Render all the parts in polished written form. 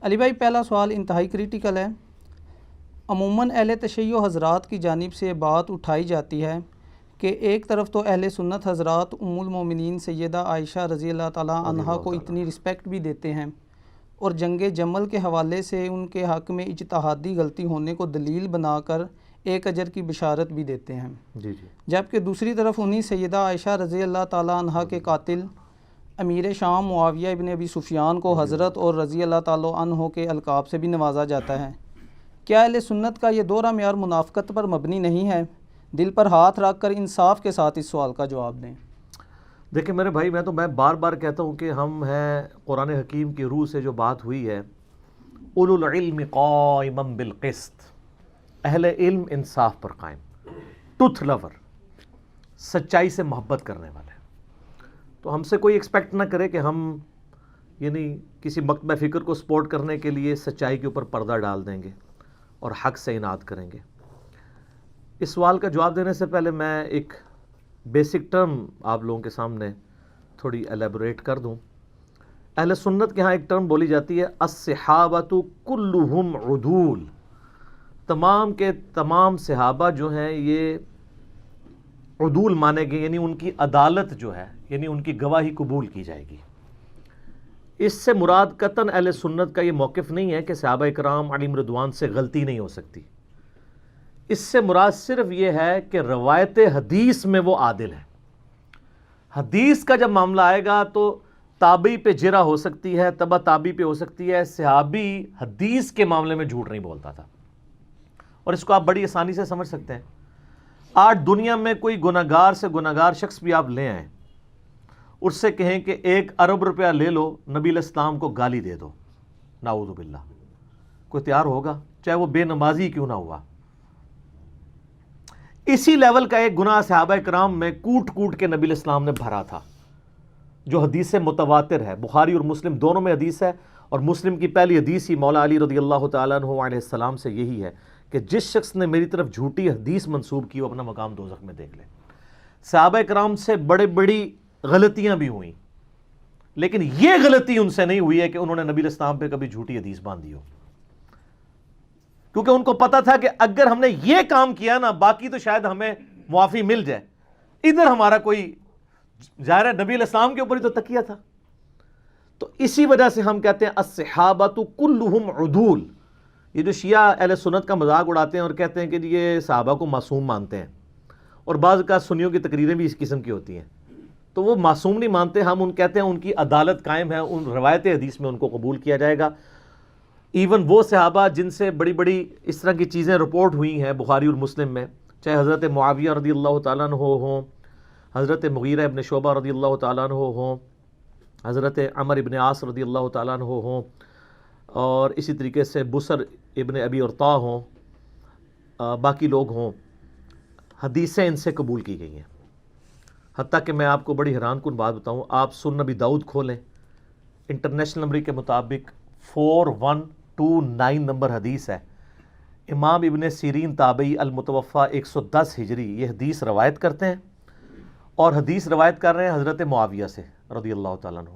علی بھائی پہلا سوال انتہائی کریٹیکل ہے۔ عموماً اہل تشیع حضرات کی جانب سے بات اٹھائی جاتی ہے کہ ایک طرف تو اہل سنت حضرات ام المومنین سیدہ عائشہ رضی اللہ تعالیٰ عنہا کو اتنی رسپیکٹ بھی دیتے ہیں اور جنگ جمل کے حوالے سے ان کے حق میں اجتہادی غلطی ہونے کو دلیل بنا کر ایک اجر کی بشارت بھی دیتے ہیں، جبکہ دوسری طرف انہی سیدہ عائشہ رضی اللہ تعالیٰ عنہا کے قاتل امیر شام معاویہ ابن ابی سفیان کو حضرت اور رضی اللہ تعالیٰ عنہ کے القاب سے بھی نوازا جاتا ہے۔ کیا اہل سنت کا یہ دوہرا معیار منافقت پر مبنی نہیں ہے؟ دل پر ہاتھ رکھ کر انصاف کے ساتھ اس سوال کا جواب دیں۔ دیکھیں میرے بھائی، میں بار بار کہتا ہوں کہ ہم ہیں قرآن حکیم کی روح سے جو بات ہوئی ہے، اولو العلم قائما بالقسط، اہل علم انصاف پر قائم، ٹروتھ لور، سچائی سے محبت کرنے والے۔ تو ہم سے کوئی ایکسپیکٹ نہ کرے کہ ہم یعنی کسی مکتبہ فکر کو سپورٹ کرنے کے لیے سچائی کے اوپر پردہ ڈال دیں گے اور حق سے اناد کریں گے۔ اس سوال کا جواب دینے سے پہلے میں ایک بیسک ٹرم آپ لوگوں کے سامنے تھوڑی ایلیبوریٹ کر دوں۔ اہل سنت کے ہاں ایک ٹرم بولی جاتی ہے، الصحابۃ کلہم عدول، تمام کے تمام صحابہ جو ہیں یہ عدول مانے گئے، یعنی ان کی عدالت جو ہے، یعنی ان کی گواہی قبول کی جائے گی۔ اس سے مراد قطعاً اہل سنت کا یہ موقف نہیں ہے کہ صحابہ کرام علیہم رضوان سے غلطی نہیں ہو سکتی۔ اس سے مراد صرف یہ ہے کہ روایت حدیث میں وہ عادل ہے۔ حدیث کا جب معاملہ آئے گا تو تابعی پہ جرح ہو سکتی ہے، تبع تابعی پہ ہو سکتی ہے، صحابی حدیث کے معاملے میں جھوٹ نہیں بولتا تھا، اور اس کو آپ بڑی آسانی سے سمجھ سکتے ہیں۔ آج دنیا میں کوئی گناہگار سے گناہگار شخص بھی آپ لے آئیں، اس سے کہیں کہ 1 ارب روپیہ لے لو، نبی علیہ السلام کو گالی دے دو، نعوذ باللہ، کوئی تیار ہوگا؟ چاہے وہ بے نمازی کیوں نہ ہوا۔ اسی لیول کا ایک گناہ صحابہ کرام میں کوٹ کوٹ کے نبی علیہ السلام نے بھرا تھا، جو حدیث متواتر ہے، بخاری اور مسلم دونوں میں حدیث ہے، اور مسلم کی پہلی حدیث ہی مولا علی رضی اللہ تعالیٰ عنہ علیہ السلام سے یہی ہے کہ جس شخص نے میری طرف جھوٹی حدیث منسوب کی وہ اپنا مقام دوزخ میں دیکھ لے۔ صحابہ کرام سے بڑی غلطیاں بھی ہوئیں، لیکن یہ غلطی ان سے نہیں ہوئی ہے کہ انہوں نے نبی علیہ السلام پہ کبھی جھوٹی حدیث باندھی ہو، کیونکہ ان کو پتا تھا کہ اگر ہم نے یہ کام کیا نا، باقی تو شاید ہمیں معافی مل جائے، ادھر ہمارا کوئی ظاہر ہے نبی علیہ السلام کے اوپر ہی تو تکیہ تھا۔ تو اسی وجہ سے ہم کہتے ہیں الصحابۃ کلہم عدول۔ یہ جو شیعہ اہل سنت کا مذاق اڑاتے ہیں اور کہتے ہیں کہ یہ صحابہ کو معصوم مانتے ہیں، اور بعض کا سنیوں کی تقریریں بھی اس قسم کی ہوتی ہیں، تو وہ معصوم نہیں مانتے، ہم ان کہتے ہیں ان کی عدالت قائم ہے، ان روایت حدیث میں ان کو قبول کیا جائے گا۔ ایون وہ صحابہ جن سے بڑی اس طرح کی چیزیں رپورٹ ہوئی ہیں بخاری اور مسلم میں، چاہے حضرت معاویہ رضی اللہ تعالیٰ عنہ ہوں، حضرت مغیرہ ابن شعبہ رضی اللہ تعالیٰ عنہ ہوں، حضرت عمر ابن عاص رضی اللہ تعالیٰ عنہ ہوں، اور اسی طریقے سے بسر ابن ابی ارطاء ہوں، باقی لوگ ہوں، حدیثیں ان سے قبول کی گئی ہیں۔ حتیٰ کہ میں آپ کو بڑی حیران کن بات بتاؤں، آپ سنن نبی داؤد کھولیں، انٹرنیشنل نمبر کے مطابق 4129 نمبر حدیث ہے، امام ابن سیرین تابعی المتوفہ 110 ہجری یہ حدیث روایت کرتے ہیں، اور حدیث روایت کر رہے ہیں حضرت معاویہ سے رضی اللہ تعالیٰ عنہ۔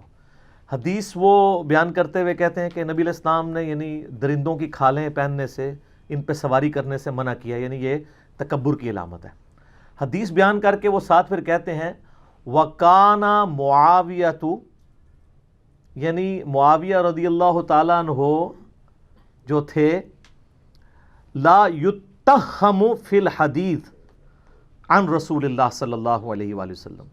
حدیث وہ بیان کرتے ہوئے کہتے ہیں کہ نبی علیہ السلام نے یعنی درندوں کی کھالیں پہننے سے، ان پہ سواری کرنے سے منع کیا، یعنی یہ تکبر کی علامت ہے۔ حدیث بیان کر کے وہ ساتھ پھر کہتے ہیں وَقَانَ مُعَاوِيَةُ، یعنی معاویہ رضی اللہ تعالیٰ عنہ جو تھے، لا يُتَّهَّمُ فِي الْحَدِيثِ عن رسول اللہ صلی اللہ علیہ وآلہ وسلم،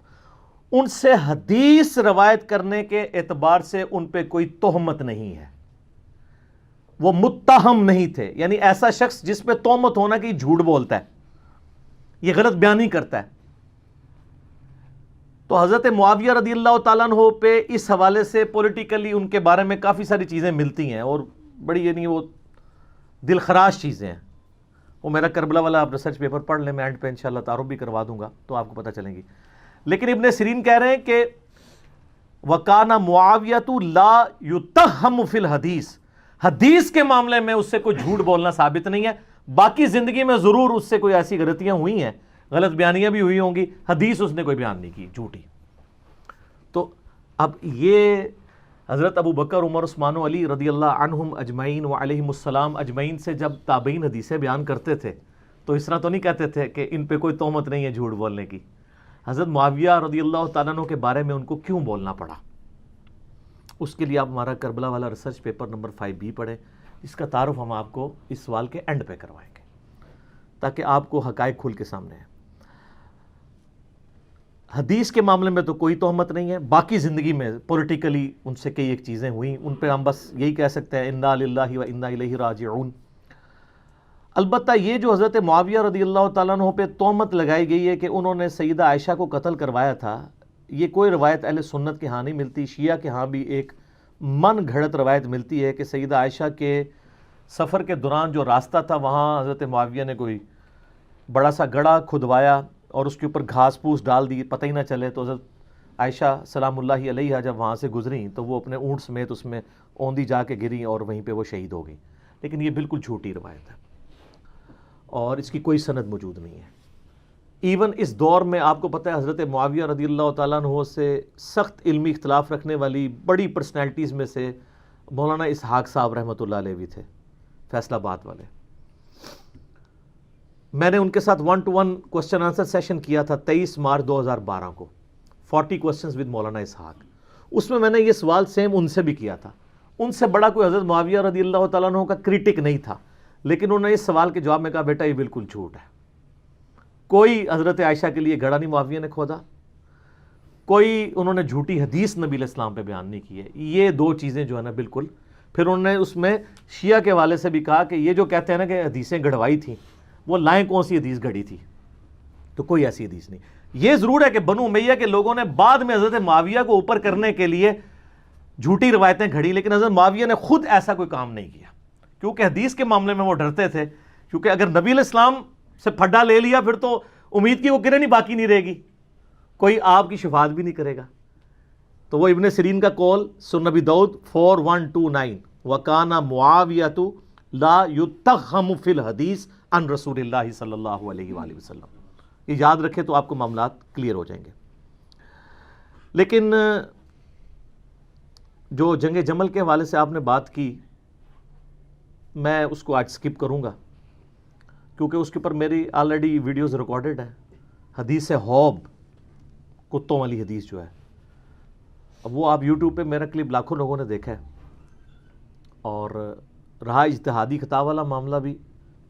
ان سے حدیث روایت کرنے کے اعتبار سے ان پہ کوئی تہمت نہیں ہے، وہ متہم نہیں تھے، یعنی ایسا شخص جس پہ تہمت ہونا کہ جھوٹ بولتا ہے، یہ غلط بیانی کرتا ہے۔ تو حضرت معاویہ رضی اللہ تعالیٰ عنہ پہ اس حوالے سے پولیٹیکلی ان کے بارے میں کافی ساری چیزیں ملتی ہیں، اور بڑی یعنی وہ دل خراش چیزیں ہیں۔ وہ میرا کربلا والا آپ ریسرچ پیپر پڑھ لیں، میں اینڈ پہ انشاءاللہ تعارف بھی کروا دوں گا تو آپ کو پتہ چلیں گی۔ لیکن ابن سیرین کہہ رہے ہیں کہ وَقَانَ مُعَاوِيَةُ لَا يُتَّهَّمُ فِي الْحَدِيثِ، حدیث کے معاملے میں اس سے کوئی جھوٹ بولنا ثابت نہیں ہے، باقی زندگی میں ضرور اس سے کوئی ایسی غلطیاں ہوئی ہیں، غلط بیانیاں بھی ہوئی ہوں گی، حدیث اس نے کوئی بیان نہیں کی جھوٹی۔ تو اب یہ حضرت ابو بکر، عمر، عثمان و علی رضی اللہ عنہم اجمعین و علیہم السلام اجمعین سے جب تابعین حدیثیں بیان کرتے تھے تو اس طرح تو نہیں کہتے تھے کہ ان پہ کوئی تہمت نہیں ہے جھوٹ بولنے کی. حضرت معاویہ رضی اللہ تعالیٰ عنہ کے بارے میں ان کو کیوں بولنا پڑا؟ اس کے لیے آپ ہمارا کربلا والا ریسرچ پیپر نمبر 5B پڑھیں، اس کا تعارف ہم آپ کو اس سوال کے اینڈ پہ کروائیں گے تاکہ آپ کو حقائق کھل کے سامنے ہیں. حدیث کے معاملے میں تو کوئی تہمت نہیں ہے، باقی زندگی میں پولیٹیکلی ان سے کئی ایک چیزیں ہوئیں، ان پہ ہم بس یہی کہہ سکتے ہیں انا للہ و انا الیہ راجعون. البتہ یہ جو حضرت معاویہ رضی اللہ تعالیٰ عنہ پہ تہمت لگائی گئی ہے کہ انہوں نے سیدہ عائشہ کو قتل کروایا تھا، یہ کوئی روایت اہل سنت کے ہاں نہیں ملتی. شیعہ کے ہاں بھی ایک من گھڑت روایت ملتی ہے کہ سیدہ عائشہ کے سفر کے دوران جو راستہ تھا وہاں حضرت معاویہ نے کوئی بڑا سا گڑھا کھدوایا اور اس کے اوپر گھاس پھوس ڈال دی، پتہ ہی نہ چلے. تو حضرت عائشہ سلام اللہ علیہا جب وہاں سے گزریں تو وہ اپنے اونٹ سمیت اس میں اوندھی جا کے گریں اور وہیں پہ وہ شہید ہو گئیں. لیکن یہ بالکل جھوٹی روایت ہے اور اس کی کوئی سند موجود نہیں ہے. ایون اس دور میں آپ کو پتہ ہے حضرت معاویہ رضی اللہ تعالیٰ عنہ سے سخت علمی اختلاف رکھنے والی بڑی پرسنالٹیز میں سے مولانا اسحاق صاحب رحمۃ اللہ علیہ بھی تھے، فیصل آباد والے. میں نے ان کے ساتھ 1-to-1 کوسچن آنسر سیشن کیا تھا 23 مارچ 2012 کو، 40 کوسچنز ود مولانا اسحاق. اس میں نے یہ سوال سیم ان سے بھی کیا تھا. ان سے بڑا کوئی حضرت معاویہ رضی اللہ تعالیٰ عنہ کا کریٹک نہیں تھا، لیکن انہوں نے اس سوال کے جواب میں کہا بیٹا یہ بالکل جھوٹ ہے. کوئی حضرت عائشہ کے لیے گڑھا نہیں معاویہ نے کھودا، کوئی انہوں نے جھوٹی حدیث نبی علیہ السلام پہ بیان نہیں کی ہے. یہ دو چیزیں جو ہے نا بالکل. پھر انہوں نے اس میں شیعہ کے والے سے بھی کہا کہ یہ جو کہتے ہیں نا کہ حدیثیں گڑھوائی تھیں، وہ لائیں کون سی حدیث گھڑی تھی؟ تو کوئی ایسی حدیث نہیں. یہ ضرور ہے کہ بنو امیہ کے لوگوں نے بعد میں حضرت معاویہ کو اوپر کرنے کے لیے جھوٹی روایتیں گھڑی، لیکن حضرت معاویہ نے خود ایسا کوئی کام نہیں کیا، کیونکہ حدیث کے معاملے میں وہ ڈرتے تھے. کیونکہ اگر نبی علیہ السلام سے پھڈا لے لیا پھر تو امید کی وہ کریں نہیں باقی نہیں رہے گی، کوئی آپ کی شفاعت بھی نہیں کرے گا. تو وہ ابن سیرین کا قول سنن ابی داؤد 4129 وَكَانَ مُعَاوِيَةُ لَا يُتَّهَّمُ فِي الْحَدِيثِ عن رسول اللہ صلی اللہ علیہ وآلہ وسلم. یہ یاد رکھے تو آپ کو معاملات کلیئر ہو جائیں گے. لیکن جو جنگ جمل کے حوالے سے آپ نے بات کی، میں اس کو آج سکپ کروں گا کیونکہ اس کے اوپر میری آلریڈی ویڈیوز ریکارڈڈ ہیں. حدیث حوب، کتوں والی حدیث جو ہے، اب وہ آپ یوٹیوب پہ میرا کلپ لاکھوں لوگوں نے دیکھا ہے. اور رہا اجتہادی خطا والا معاملہ بھی،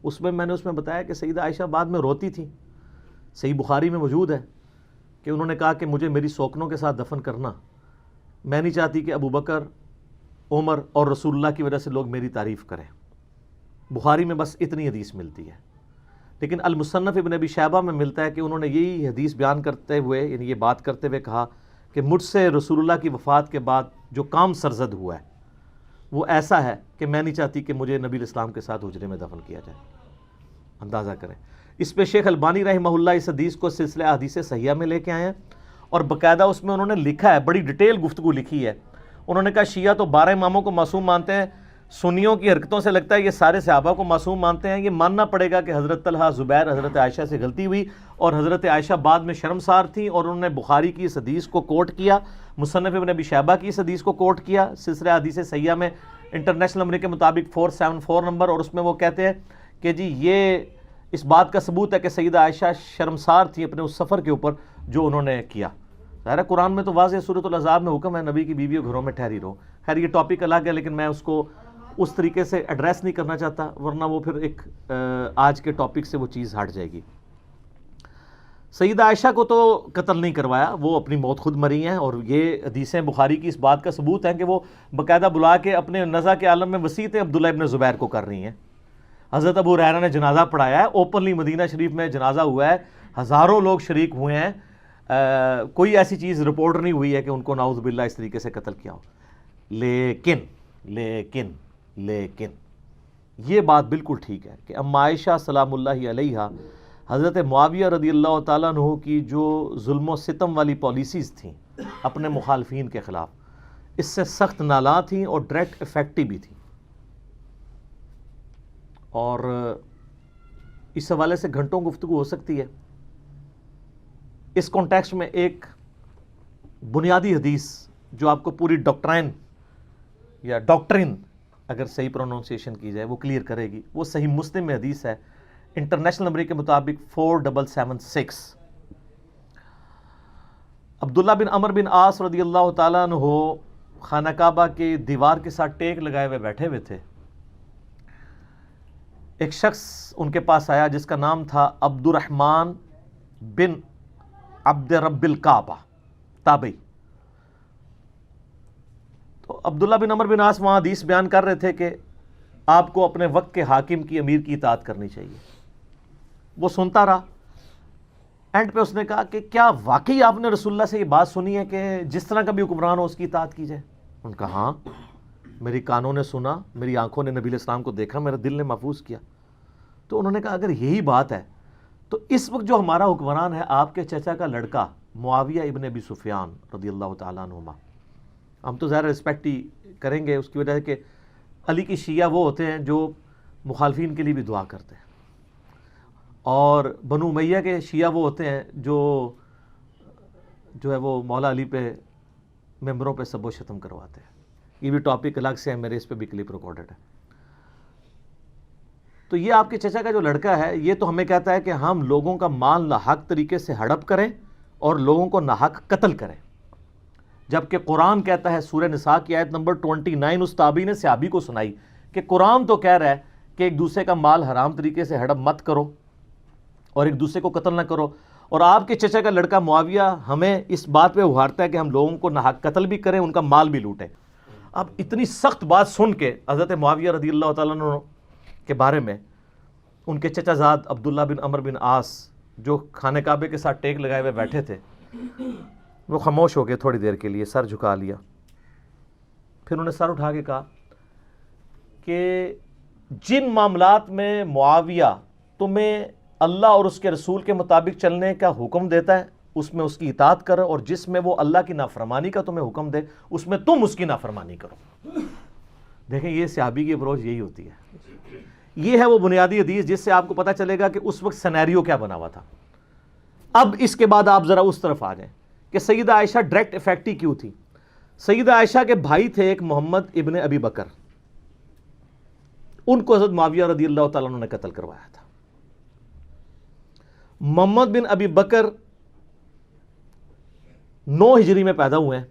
اس میں نے اس میں بتایا کہ سیدہ عائشہ بعد میں روتی تھی. صحیح بخاری میں موجود ہے کہ انہوں نے کہا کہ مجھے میری سوکنوں کے ساتھ دفن کرنا، میں نہیں چاہتی کہ ابو بکر، عمر اور رسول اللہ کی وجہ سے لوگ میری تعریف کریں. بخاری میں بس اتنی حدیث ملتی ہے. لیکن المصنف ابن ابی شیبہ میں ملتا ہے کہ انہوں نے یہی حدیث بیان کرتے ہوئے، یعنی یہ بات کرتے ہوئے کہا کہ مجھ سے رسول اللہ کی وفات کے بعد جو کام سرزد ہوا ہے وہ ایسا ہے کہ میں نہیں چاہتی کہ مجھے نبی الاسلام کے ساتھ حجرے میں دفن کیا جائے. اندازہ کریں. اس پہ شیخ البانی رحمہ اللہ اس حدیث کو سلسلہ احادیث صحیحہ میں لے کے آئے ہیں اور باقاعدہ اس میں انہوں نے لکھا ہے، بڑی ڈیٹیل گفتگو لکھی ہے. انہوں نے کہا شیعہ تو 12 اماموں کو معصوم مانتے ہیں، سنیوں کی حرکتوں سے لگتا ہے یہ سارے صحابہ کو معصوم مانتے ہیں. یہ ماننا پڑے گا کہ حضرت طلحہ، زبیر، حضرت عائشہ سے غلطی ہوئی اور حضرت عائشہ بعد میں شرمسار تھیں اور انہوں نے بخاری کی اس حدیث کو کوٹ کیا، مصنف ابن ابی شیبہ کی اس حدیث کو کوٹ کیا سلسلہ حدیث صحیحہ میں انٹرنیشنل نمبر کے مطابق 474 نمبر. اور اس میں وہ کہتے ہیں کہ جی یہ اس بات کا ثبوت ہے کہ سیدہ عائشہ شرمسار تھی اپنے اس سفر کے اوپر جو انہوں نے کیا. ظاہر قرآن میں تو واضح سورۃ الاحزاب میں حکم ہے نبی کی بیویوں گھروں میں ٹھہری رہو. خیر یہ ٹاپک الگ ہے لیکن میں اس کو اس طریقے سے ایڈریس نہیں کرنا چاہتا ورنہ وہ پھر ایک آج کے ٹاپک سے وہ چیز ہٹ جائے گی. سیدہ عائشہ کو تو قتل نہیں کروایا، وہ اپنی موت خود مری ہیں اور یہ حدیثیں بخاری کی اس بات کا ثبوت ہیں کہ وہ باقاعدہ بلا کے اپنے نزا کے عالم میں وسیعتیں عبداللہ ابن زبیر کو کر رہی ہیں. حضرت ابو ہریرہ نے جنازہ پڑھایا ہے، اوپنلی مدینہ شریف میں جنازہ ہوا ہے، ہزاروں لوگ شریک ہوئے ہیں. کوئی ایسی چیز رپورٹ نہیں ہوئی ہے کہ ان کو نعوذ باللہ اس طریقے سے قتل کیا ہو. لیکن یہ بات بالکل ٹھیک ہے کہ ام عائشہ سلام اللہ علیہا حضرت معاویہ رضی اللہ تعالیٰ عنہ کی جو ظلم و ستم والی پالیسیز تھیں اپنے مخالفین کے خلاف، اس سے سخت نالاں تھیں اور ڈائریکٹ افیکٹو بھی تھیں. اور اس حوالے سے گھنٹوں گفتگو ہو سکتی ہے. اس کانٹیکسٹ میں ایک بنیادی حدیث جو آپ کو پوری ڈاکٹرائن یا ڈاکٹرن اگر صحیح پروننسیشن کی جائے وہ کلیئر کرے گی. وہ صحیح مسلم میں حدیث ہے, انٹرنیشنل نمبر کے مطابق 4776. عبداللہ بن عمر بن عاص رضی اللہ تعالیٰ عنہ خانہ کعبہ کے دیوار کے ساتھ ٹیک لگائے ہوئے بیٹھے ہوئے تھے. ایک شخص ان کے پاس آیا جس کا نام تھا عبد الرحمن بن عبد رب الکعبہ تابعی. تو عبداللہ بن عمر بن عاص وہاں حدیث بیان کر رہے تھے کہ آپ کو اپنے وقت کے حاکم کی, امیر کی اطاعت کرنی چاہیے. وہ سنتا رہا. اینڈ پہ اس نے کہا کہ کیا واقعی آپ نے رسول اللہ سے یہ بات سنی ہے کہ جس طرح کا بھی حکمران ہو اس کی اطاعت کی جائے؟ ان کا ہاں, میری کانوں نے سنا, میری آنکھوں نے نبی علیہ السلام کو دیکھا, میرے دل نے محفوظ کیا. تو انہوں نے کہا اگر یہی بات ہے تو اس وقت جو ہمارا حکمران ہے آپ کے چچا کا لڑکا معاویہ ابن ابی سفیان رضی اللہ تعالیٰ عنہما, ہم تو ظاہر رسپیکٹ ہی کریں گے اس کی وجہ سے کہ علی کی شیعہ وہ ہوتے ہیں جو مخالفین کے لیے بھی دعا کرتے ہیں, اور بنو امیہ کے شیعہ وہ ہوتے ہیں جو ہے وہ مولا علی پہ ممبروں پہ سب و شتم کرواتے ہیں. یہ بھی ٹاپک الگ سے ہے, میرے اس پہ بھی کلپ ریکارڈڈ ہے. تو یہ آپ کے چچا کا جو لڑکا ہے یہ تو ہمیں کہتا ہے کہ ہم لوگوں کا مال ناحق طریقے سے ہڑپ کریں اور لوگوں کو ناحق قتل کریں, جبکہ قرآن کہتا ہے سورہ نساء کی آیت نمبر 29 اس تابعی نے صحابی کو سنائی کہ قرآن تو کہہ رہا ہے کہ ایک دوسرے کا مال حرام طریقے سے ہڑپ مت کرو اور ایک دوسرے کو قتل نہ کرو, اور آپ کے چچا کا لڑکا معاویہ ہمیں اس بات پہ ابھارتا ہے کہ ہم لوگوں کو ناحق قتل بھی کریں, ان کا مال بھی لوٹیں. اب اتنی سخت بات سن کے حضرت معاویہ رضی اللہ تعالیٰ عنہ کے بارے میں ان کے چچا زاد عبداللہ بن عمر بن عاص جو خانہ کعبے کے ساتھ ٹیک لگائے ہوئے بیٹھے تھے وہ خاموش ہو گئے تھوڑی دیر کے لیے, سر جھکا لیا. پھر انہوں نے سر اٹھا کے کہا کہ جن معاملات میں معاویہ تمہیں اللہ اور اس کے رسول کے مطابق چلنے کا حکم دیتا ہے اس میں اس کی اطاعت کرو, اور جس میں وہ اللہ کی نافرمانی کا تمہیں حکم دے اس میں تم اس کی نافرمانی کرو. دیکھیں یہ صحابی کی اپروچ یہی ہوتی ہے. یہ ہے وہ بنیادی حدیث جس سے آپ کو پتہ چلے گا کہ اس وقت سینیریو کیا بنا ہوا تھا. اب اس کے بعد آپ ذرا اس طرف آ جائیں کہ سیدہ عائشہ ڈائریکٹ افیکٹی کیوں تھی. سیدہ عائشہ کے بھائی تھے ایک محمد ابن ابی بکر, ان کو حضرت معاویہ رضی اللہ تعالیٰ عنہ نے قتل کروایا تھا. محمد بن ابی بکر 9 ہجری میں پیدا ہوئے ہیں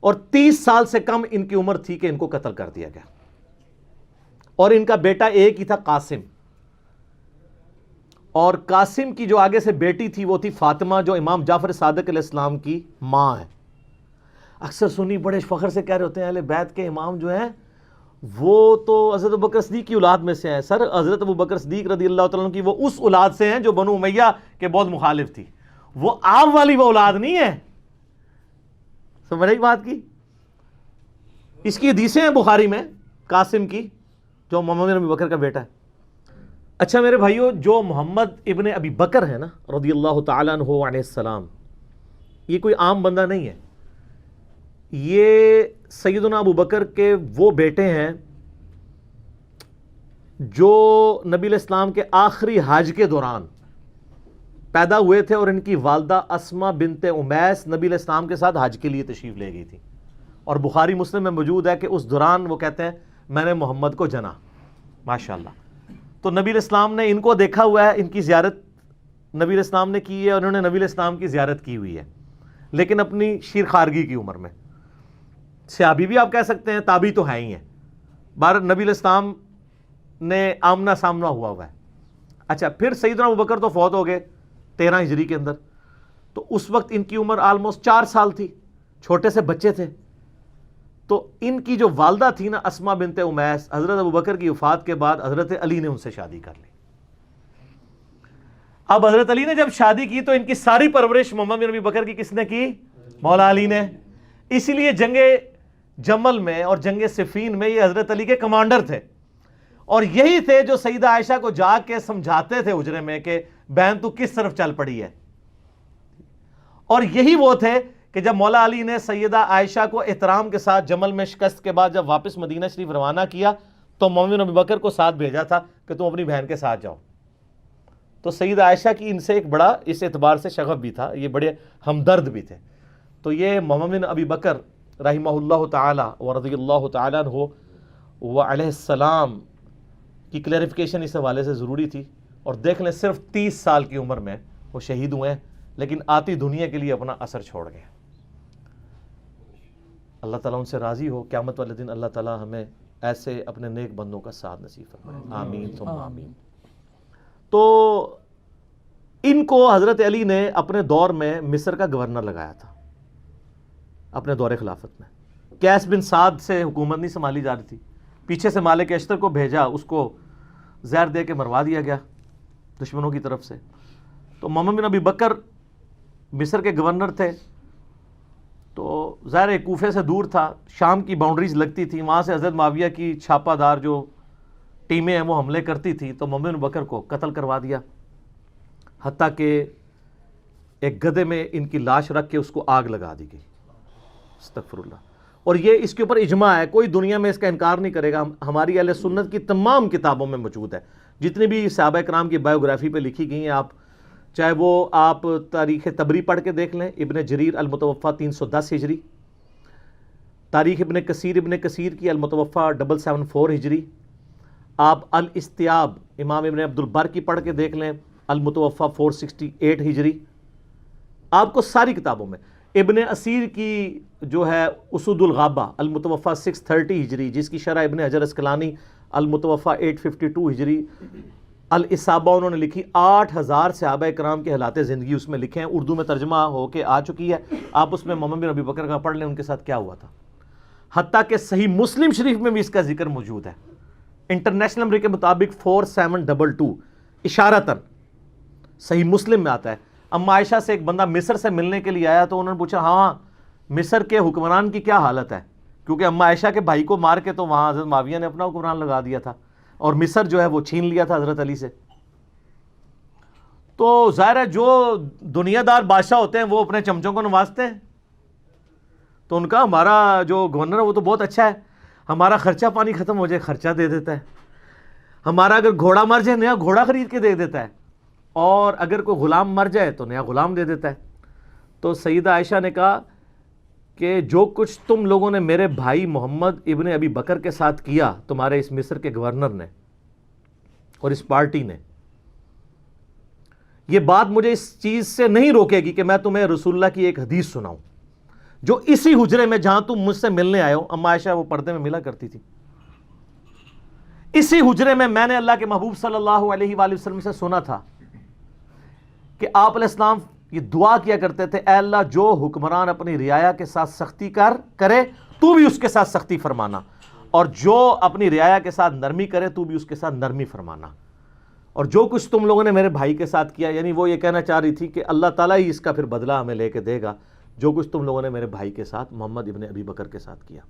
اور 30 سال سے کم ان کی عمر تھی کہ ان کو قتل کر دیا گیا, اور ان کا بیٹا ایک ہی تھا قاسم, اور قاسم کی جو آگے سے بیٹی تھی وہ تھی فاطمہ جو امام جعفر صادق علیہ السلام کی ماں ہے. اکثر سنی بڑے فخر سے کہہ رہے ہوتے ہیں اہل بیت کے امام جو ہیں وہ تو حضرت ابوبکر صدیق کی اولاد میں سے ہیں. سر حضرت ابوبکر صدیق رضی اللہ تعالیٰ عنہ کی وہ اس اولاد سے ہیں جو بنو امیہ کے بہت مخالف تھی, وہ آپ والی وہ اولاد نہیں ہے. سمجھ رہی بات کی؟ اس کی حدیثیں ہیں بخاری میں قاسم کی جو محمد بن ابی بکر کا بیٹا ہے. اچھا میرے بھائیو, جو محمد ابن ابی بکر ہے نا رضی اللہ تعالیٰ عنہ علیہ السلام, یہ کوئی عام بندہ نہیں ہے. یہ سیدنا ابو بکر کے وہ بیٹے ہیں جو نبی علیہ السلام کے آخری حج کے دوران پیدا ہوئے تھے, اور ان کی والدہ اسما بنت امیس نبی علیہ السلام کے ساتھ حج کے لیے تشریف لے گئی تھی, اور بخاری مسلم میں موجود ہے کہ اس دوران وہ کہتے ہیں میں نے محمد کو جنا. ماشاءاللہ. تو نبی علیہ السلام نے ان کو دیکھا ہوا ہے, ان کی زیارت نبی علیہ السلام نے کی ہے, اور انہوں نے نبی علیہ السلام کی زیارت کی ہوئی ہے, لیکن اپنی شیر خارگی کی عمر میں. صحابی بھی آپ کہہ سکتے ہیں, تابعی تو ہیں ہی ہیں. بار نبی علیہ السلام نے آمنا سامنا ہوا ہے. اچھا پھر سیدنا ابوبکر تو فوت ہو گئے 13 ہجری کے اندر, تو اس وقت ان کی عمر آلموسٹ 4 سال تھی, چھوٹے سے بچے تھے. تو ان کی جو والدہ تھی نا اسما بنت امیس, حضرت ابوبکر کی وفات کے بعد حضرت علی نے ان سے شادی کر لی. اب حضرت علی نے جب شادی کی تو ان کی ساری پرورش محمد بن ابی بکر کی کس نے کی؟ مولا علی نے. اسی لیے جنگ جمل میں اور جنگ صفین میں یہ حضرت علی کے کمانڈر تھے, اور یہی تھے جو سیدہ عائشہ کو جا کے سمجھاتے تھے حجرے میں کہ بہن تو کس طرف چل پڑی ہے. اور یہی وہ تھے کہ جب مولا علی نے سیدہ عائشہ کو احترام کے ساتھ جمل میں شکست کے بعد جب واپس مدینہ شریف روانہ کیا تو محمد بن ابی بکر کو ساتھ بھیجا تھا کہ تم اپنی بہن کے ساتھ جاؤ. تو سیدہ عائشہ کی ان سے ایک بڑا اس اعتبار سے شغف بھی تھا, یہ بڑے ہمدرد بھی تھے. تو یہ محمد بن ابی بکر رحمہ اللہ تعالی و رضی اللہ تعالیٰ عنہ و علیہ السلام کی کلیریفیکیشن اس حوالے سے ضروری تھی. اور دیکھ لیں صرف 30 سال کی عمر میں وہ شہید ہوئے ہیں، لیکن آتی دنیا کے لیے اپنا اثر چھوڑ گئے. اللہ تعالیٰ ان سے راضی ہو. قیامت والے دن اللہ تعالیٰ ہمیں ایسے اپنے نیک بندوں کا ساتھ نصیب فرمائے. آمین ثم آمین. تو ان کو حضرت علی نے اپنے دور میں مصر کا گورنر لگایا تھا اپنے دور خلافت میں. قیس بن سعد سے حکومت نہیں سنبھالی جا رہی تھی، پیچھے سے مالک اشتر کو بھیجا، اس کو زہر دے کے مروا دیا گیا دشمنوں کی طرف سے. تو محمد بن ابی بکر مصر کے گورنر تھے، تو ظاہر کوفے سے دور تھا، شام کی باؤنڈریز لگتی تھی، وہاں سے حضرت معاویہ کی چھاپہ دار جو ٹیمیں ہیں وہ حملے کرتی تھی. تو محمد بن بکر کو قتل کروا دیا، حتیٰ کہ ایک گدھے میں ان کی لاش رکھ کے اس کو آگ لگا دی گئی. استغفر اللہ. اور یہ اس کے اوپر اجماع ہے، کوئی دنیا میں اس کا انکار نہیں کرے گا. ہماری اہل سنت کی تمام کتابوں میں موجود ہے، جتنی بھی صحابہ کرام کی بایوگرافی پہ لکھی گئی ہیں، آپ چاہے وہ آپ تاریخ طبری پڑھ کے دیکھ لیں، ابن جریر المتوفیٰ 310 ہجری، تاریخ ابن کثیر کی المتوفیٰ 774 ہجری، آپ الاستیاب امام ابن عبد البر کی پڑھ کے دیکھ لیں، المتوفیٰ 468 ہجری. آپ کو ساری کتابوں میں ابن اسیر کی جو ہے اسود الغابہ المتوفیٰ 630 ہجری، جس کی شرح ابن حجر اسقلانی المتوفیٰ 852 ہجری، الاصابہ انہوں نے لکھی. 8000 صحابہ کرام کے حالات زندگی اس میں لکھے ہیں، اردو میں ترجمہ ہو کے آ چکی ہے. آپ اس میں محمد بن ابی بکر کا پڑھ لیں، ان کے ساتھ کیا ہوا تھا. حتیٰ کہ صحیح مسلم شریف میں بھی اس کا ذکر موجود ہے، انٹرنیشنل نمبر کے مطابق 4722 اشارتاً صحیح مسلم میں آتا ہے. اما عائشہ سے ایک بندہ مصر سے ملنے کے لیے آیا، تو انہوں نے پوچھا ہاں مصر کے حکمران کی کیا حالت ہے، کیونکہ اما عائشہ کے بھائی کو مار کے تو وہاں حضرت معاویہ نے اپنا حکمران لگا دیا تھا، اور مصر جو ہے وہ چھین لیا تھا حضرت علی سے. تو ظاہر ہے جو دنیا دار بادشاہ ہوتے ہیں وہ اپنے چمچوں کو نوازتے ہیں. تو ان کا ہمارا جو گورنر ہے وہ تو بہت اچھا ہے، ہمارا خرچہ پانی ختم ہو جائے خرچہ دے دیتا ہے، ہمارا اگر گھوڑا مر جائے نیا گھوڑا خرید کے دے دیتا ہے، اور اگر کوئی غلام مر جائے تو نیا غلام دے دیتا ہے. تو سیدہ عائشہ نے کہا کہ جو کچھ تم لوگوں نے میرے بھائی محمد ابن ابی بکر کے ساتھ کیا، تمہارے اس مصر کے گورنر نے اور اس پارٹی نے، یہ بات مجھے اس چیز سے نہیں روکے گی کہ میں تمہیں رسول اللہ کی ایک حدیث سناؤں جو اسی حجرے میں جہاں تم مجھ سے ملنے آئے ہو. اما عائشہ وہ پردے میں ملا کرتی تھی. اسی حجرے میں نے اللہ کے محبوب صلی اللہ علیہ وآلہ وسلم سے سنا تھا کہ آپ علیہ السلام یہ دعا کیا کرتے تھے، اے اللہ جو حکمران اپنی رعایا کے ساتھ سختی کرے تو بھی اس کے ساتھ سختی فرمانا، اور جو اپنی رعایا کے ساتھ نرمی کرے تو بھی اس کے ساتھ نرمی فرمانا. اور جو کچھ تم لوگوں نے میرے بھائی کے ساتھ کیا، یعنی وہ یہ کہنا چاہ رہی تھی کہ اللہ تعالیٰ ہی اس کا پھر بدلہ ہمیں لے کے دے گا، جو کچھ تم لوگوں نے میرے بھائی کے ساتھ محمد ابن ابی بکر کے ساتھ کیا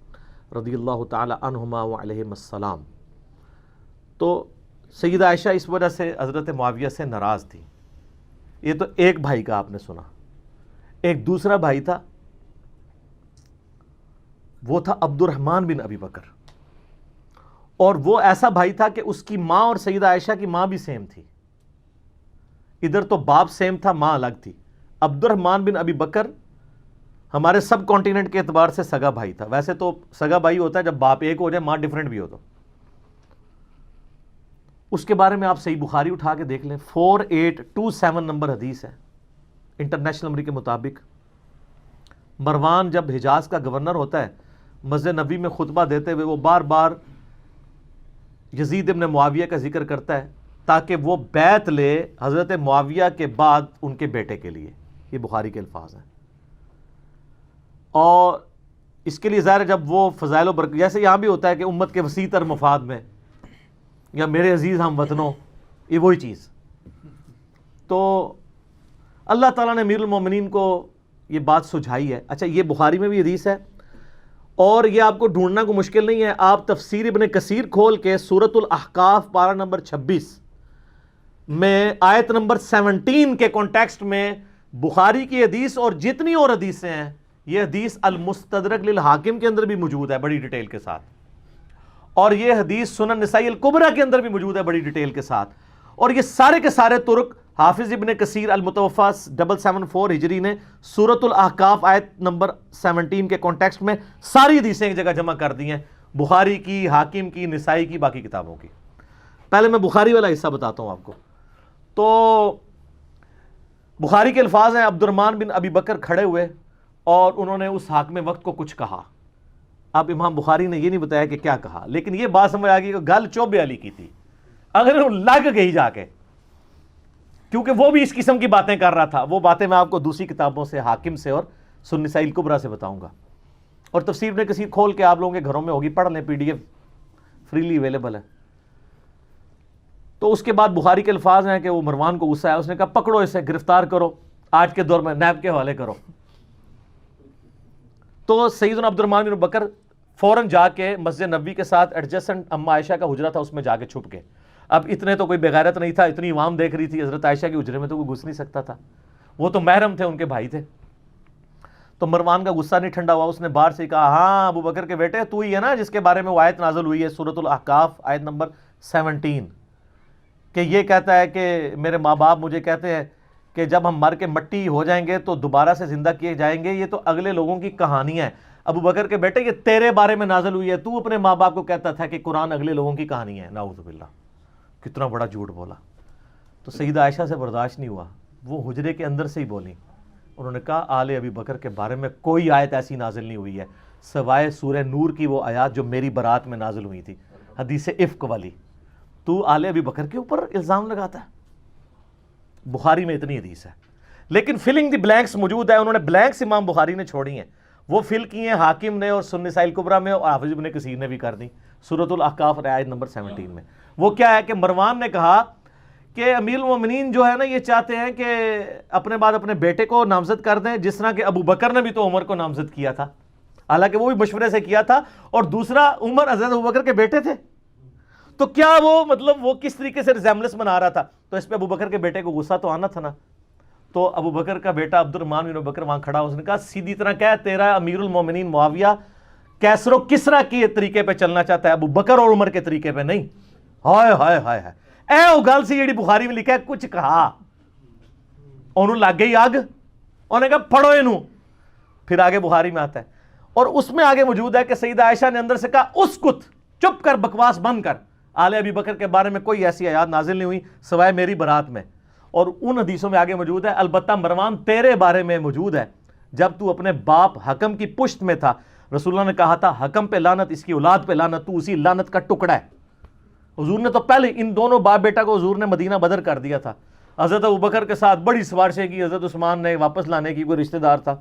رضی اللہ تعالی عنہما وعلیہم السلام. تو سیدہ عائشہ اس وجہ سے حضرت معاویہ سے ناراض تھی. یہ تو ایک بھائی کا آپ نے سنا. ایک دوسرا بھائی تھا، وہ تھا عبد الرحمن بن ابی بکر، اور وہ ایسا بھائی تھا کہ اس کی ماں اور سیدہ عائشہ کی ماں بھی سیم تھی. ادھر تو باپ سیم تھا، ماں الگ تھی. عبد الرحمن بن ابی بکر ہمارے سب کانٹیننٹ کے اعتبار سے سگا بھائی تھا. ویسے تو سگا بھائی ہوتا ہے جب باپ ایک ہو جائے ماں ڈیفرنٹ بھی ہو. تو اس کے بارے میں آپ صحیح بخاری اٹھا کے دیکھ لیں، 4827 نمبر حدیث ہے انٹرنیشنل نمبر کے مطابق. مروان جب حجاز کا گورنر ہوتا ہے، مسجد نبوی میں خطبہ دیتے ہوئے وہ بار بار یزید ابن معاویہ کا ذکر کرتا ہے تاکہ وہ بیعت لے حضرت معاویہ کے بعد ان کے بیٹے کے لیے. یہ بخاری کے الفاظ ہیں. اور اس کے لیے ظاہر جب وہ فضائل و برکت، جیسے یہاں بھی ہوتا ہے کہ امت کے وسیع تر مفاد میں، یا میرے عزیز ہم وطنوں، یہ وہی چیز. تو اللہ تعالیٰ نے امیر المومنین کو یہ بات سجھائی ہے. اچھا، یہ بخاری میں بھی حدیث ہے، اور یہ آپ کو ڈھونڈنا کو مشکل نہیں ہے. آپ تفسیر ابن کثیر کھول کے سورۃ الاحقاف پارہ نمبر 26 میں آیت نمبر 17 کے کانٹیکسٹ میں بخاری کی حدیث اور جتنی اور حدیثیں ہیں، یہ حدیث المستدرک للحاکم کے اندر بھی موجود ہے بڑی ڈیٹیل کے ساتھ، اور یہ حدیث سنن نسائی الکبریٰ کے اندر بھی موجود ہے بڑی ڈیٹیل کے ساتھ. اور یہ سارے کے سارے ترک حافظ ابن کثیر المتوفا 774 ہجری نے سورۃ الاحقاف آیت نمبر 17 کے کانٹیکسٹ میں ساری حدیثیں ایک جگہ جمع کر دی ہیں، بخاری کی، حاکم کی، نسائی کی، باقی کتابوں کی۔ پہلے میں بخاری والا حصہ بتاتا ہوں آپ کو۔ تو بخاری کے الفاظ ہیں، عبد الرحمن بن ابی بکر کھڑے ہوئے اور انہوں نے اس حاکم وقت کو کچھ کہا۔ اب امام بخاری نے یہ نہیں بتایا کہ کیا کہا، لیکن یہ بات سمجھ آ گئی کہ گل چوبے علی کی تھی، اگر وہ لگ گئی جا کے، کیونکہ وہ بھی اس قسم کی باتیں کر رہا تھا۔ وہ باتیں میں آپ کو دوسری کتابوں سے، حاکم سے اور سنن نسائی الکبریٰ سے بتاؤں گا، اور تفسیر ابن کثیر کھول کے آپ لوگوں کے گھروں میں ہوگی، پڑھ لیں، PDF فریلی اویلیبل ہے۔ تو اس کے بعد بخاری کے الفاظ ہیں کہ وہ مروان کو غصہ آیا، اس نے کہا پکڑو اسے، گرفتار کرو، آج کے دور میں نیب کے حوالے کرو۔ تو سیدنا عبد الرحمن بن بکر فوراً جا کے مسجد نبوی کے ساتھ ایڈجسٹنٹ اما عائشہ کا حجرہ تھا، اس میں جا کے چھپ گئے۔ اب اتنے تو کوئی بغیرت نہیں تھا، اتنی عوام دیکھ رہی تھی، حضرت عائشہ کے حجرے میں تو کوئی گھس نہیں سکتا تھا، وہ تو محرم تھے، ان کے بھائی تھے۔ تو مروان کا غصہ نہیں ٹھنڈا ہوا، اس نے باہر سے کہا ہاں ابو بکر کے بیٹے، تو ہی ہے نا جس کے بارے میں وہ آیت نازل ہوئی ہے سورۃ الاحقاف آیت نمبر 17، کہ یہ کہتا ہے کہ میرے ماں باپ مجھے کہتے ہیں کہ جب ہم مر کے مٹی ہو جائیں گے تو دوبارہ سے زندہ کیے جائیں گے، یہ تو اگلے لوگوں کی کہانیاں ہیں۔ ابو بکر کے بیٹے یہ تیرے بارے میں نازل ہوئی ہے، تو اپنے ماں باپ کو کہتا تھا کہ قرآن اگلے لوگوں کی کہانی ہے، نعوذ باللہ، کتنا بڑا جھوٹ بولا۔ تو سیدہ عائشہ سے برداشت نہیں ہوا، وہ حجرے کے اندر سے ہی بولی، انہوں نے کہا آل ابی بکر کے بارے میں کوئی آیت ایسی نازل نہیں ہوئی ہے سوائے سورہ نور کی وہ آیات جو میری برات میں نازل ہوئی تھی، حدیث افک والی، تو آل ابی بکر کے اوپر الزام لگاتا ہے۔ بخاری میں اتنی حدیث ہے، لیکن فلنگ دی بلینکس موجود ہے، انہوں نے بلینکس امام بخاری نے چھوڑی ہیں، وہ فل کی ہیں حاکم نے اور سنن نسائی الکبریٰ میں، اور حافظ ابن کثیر نے بھی کر دی سورۃ الاحقاف آیت نمبر 17 میں۔ وہ کیا ہے کہ مروان نے کہا کہ امیر المومنین جو ہے نا یہ چاہتے ہیں کہ اپنے بعد اپنے بیٹے کو نامزد کر دیں، جس طرح کہ ابو بکر نے بھی تو عمر کو نامزد کیا تھا، حالانکہ وہ بھی مشورے سے کیا تھا، اور دوسرا عمر حضرت ابو بکر کے بیٹے تھے، تو کیا وہ مطلب وہ کس طریقے سے ریزیمبلنس بنا رہا تھا، تو اس پہ ابو بکر کے بیٹے کو غصہ تو آنا تھا نا۔ تو ابو بکر کا بیٹا عبد الرحمن بن بکر وہاں کھڑا، اس نے کہا سیدھی طرح کہہ تیرا امیر المومنین معاویہ کیسر و کسرا کے طریقے پہ چلنا چاہتا ہے، ابو بکر اور عمر کے طریقے پہ نہیں۔ ہائے ہائے ہائے ہائے، اے وہ گل سی جیڑی بخاری میں لکھا ہے، کچھ کہا انہوں لگ گئی آگ، انہوں نے کہا پڑھو انہوں، پھر آگے بخاری میں آتا ہے، اور اس میں آگے موجود ہے کہ سیدہ عائشہ نے اندر سے کہا اسکت، چپ کر، بکواس بند کر، آل ابی بکر کے بارے میں کوئی ایسی آیات نازل نہیں ہوئی سوائے میری برات میں۔ اور ان حدیثوں میں آگے موجود ہے البتہ مروان تیرے بارے میں موجود ہے، جب تو اپنے باپ حکم کی پشت میں تھا، رسول اللہ نے کہا تھا حکم پہ لعنت، اس کی اولاد پہ لعنت، تو اسی لعنت کا ٹکڑا ہے۔ حضور نے تو پہلے ان دونوں باپ بیٹا کو حضور نے مدینہ بدر کر دیا تھا، حضرت ابوبکر کے ساتھ بڑی سفارشیں کی، حضرت عثمان نے واپس لانے کی، کوئی رشتہ دار تھا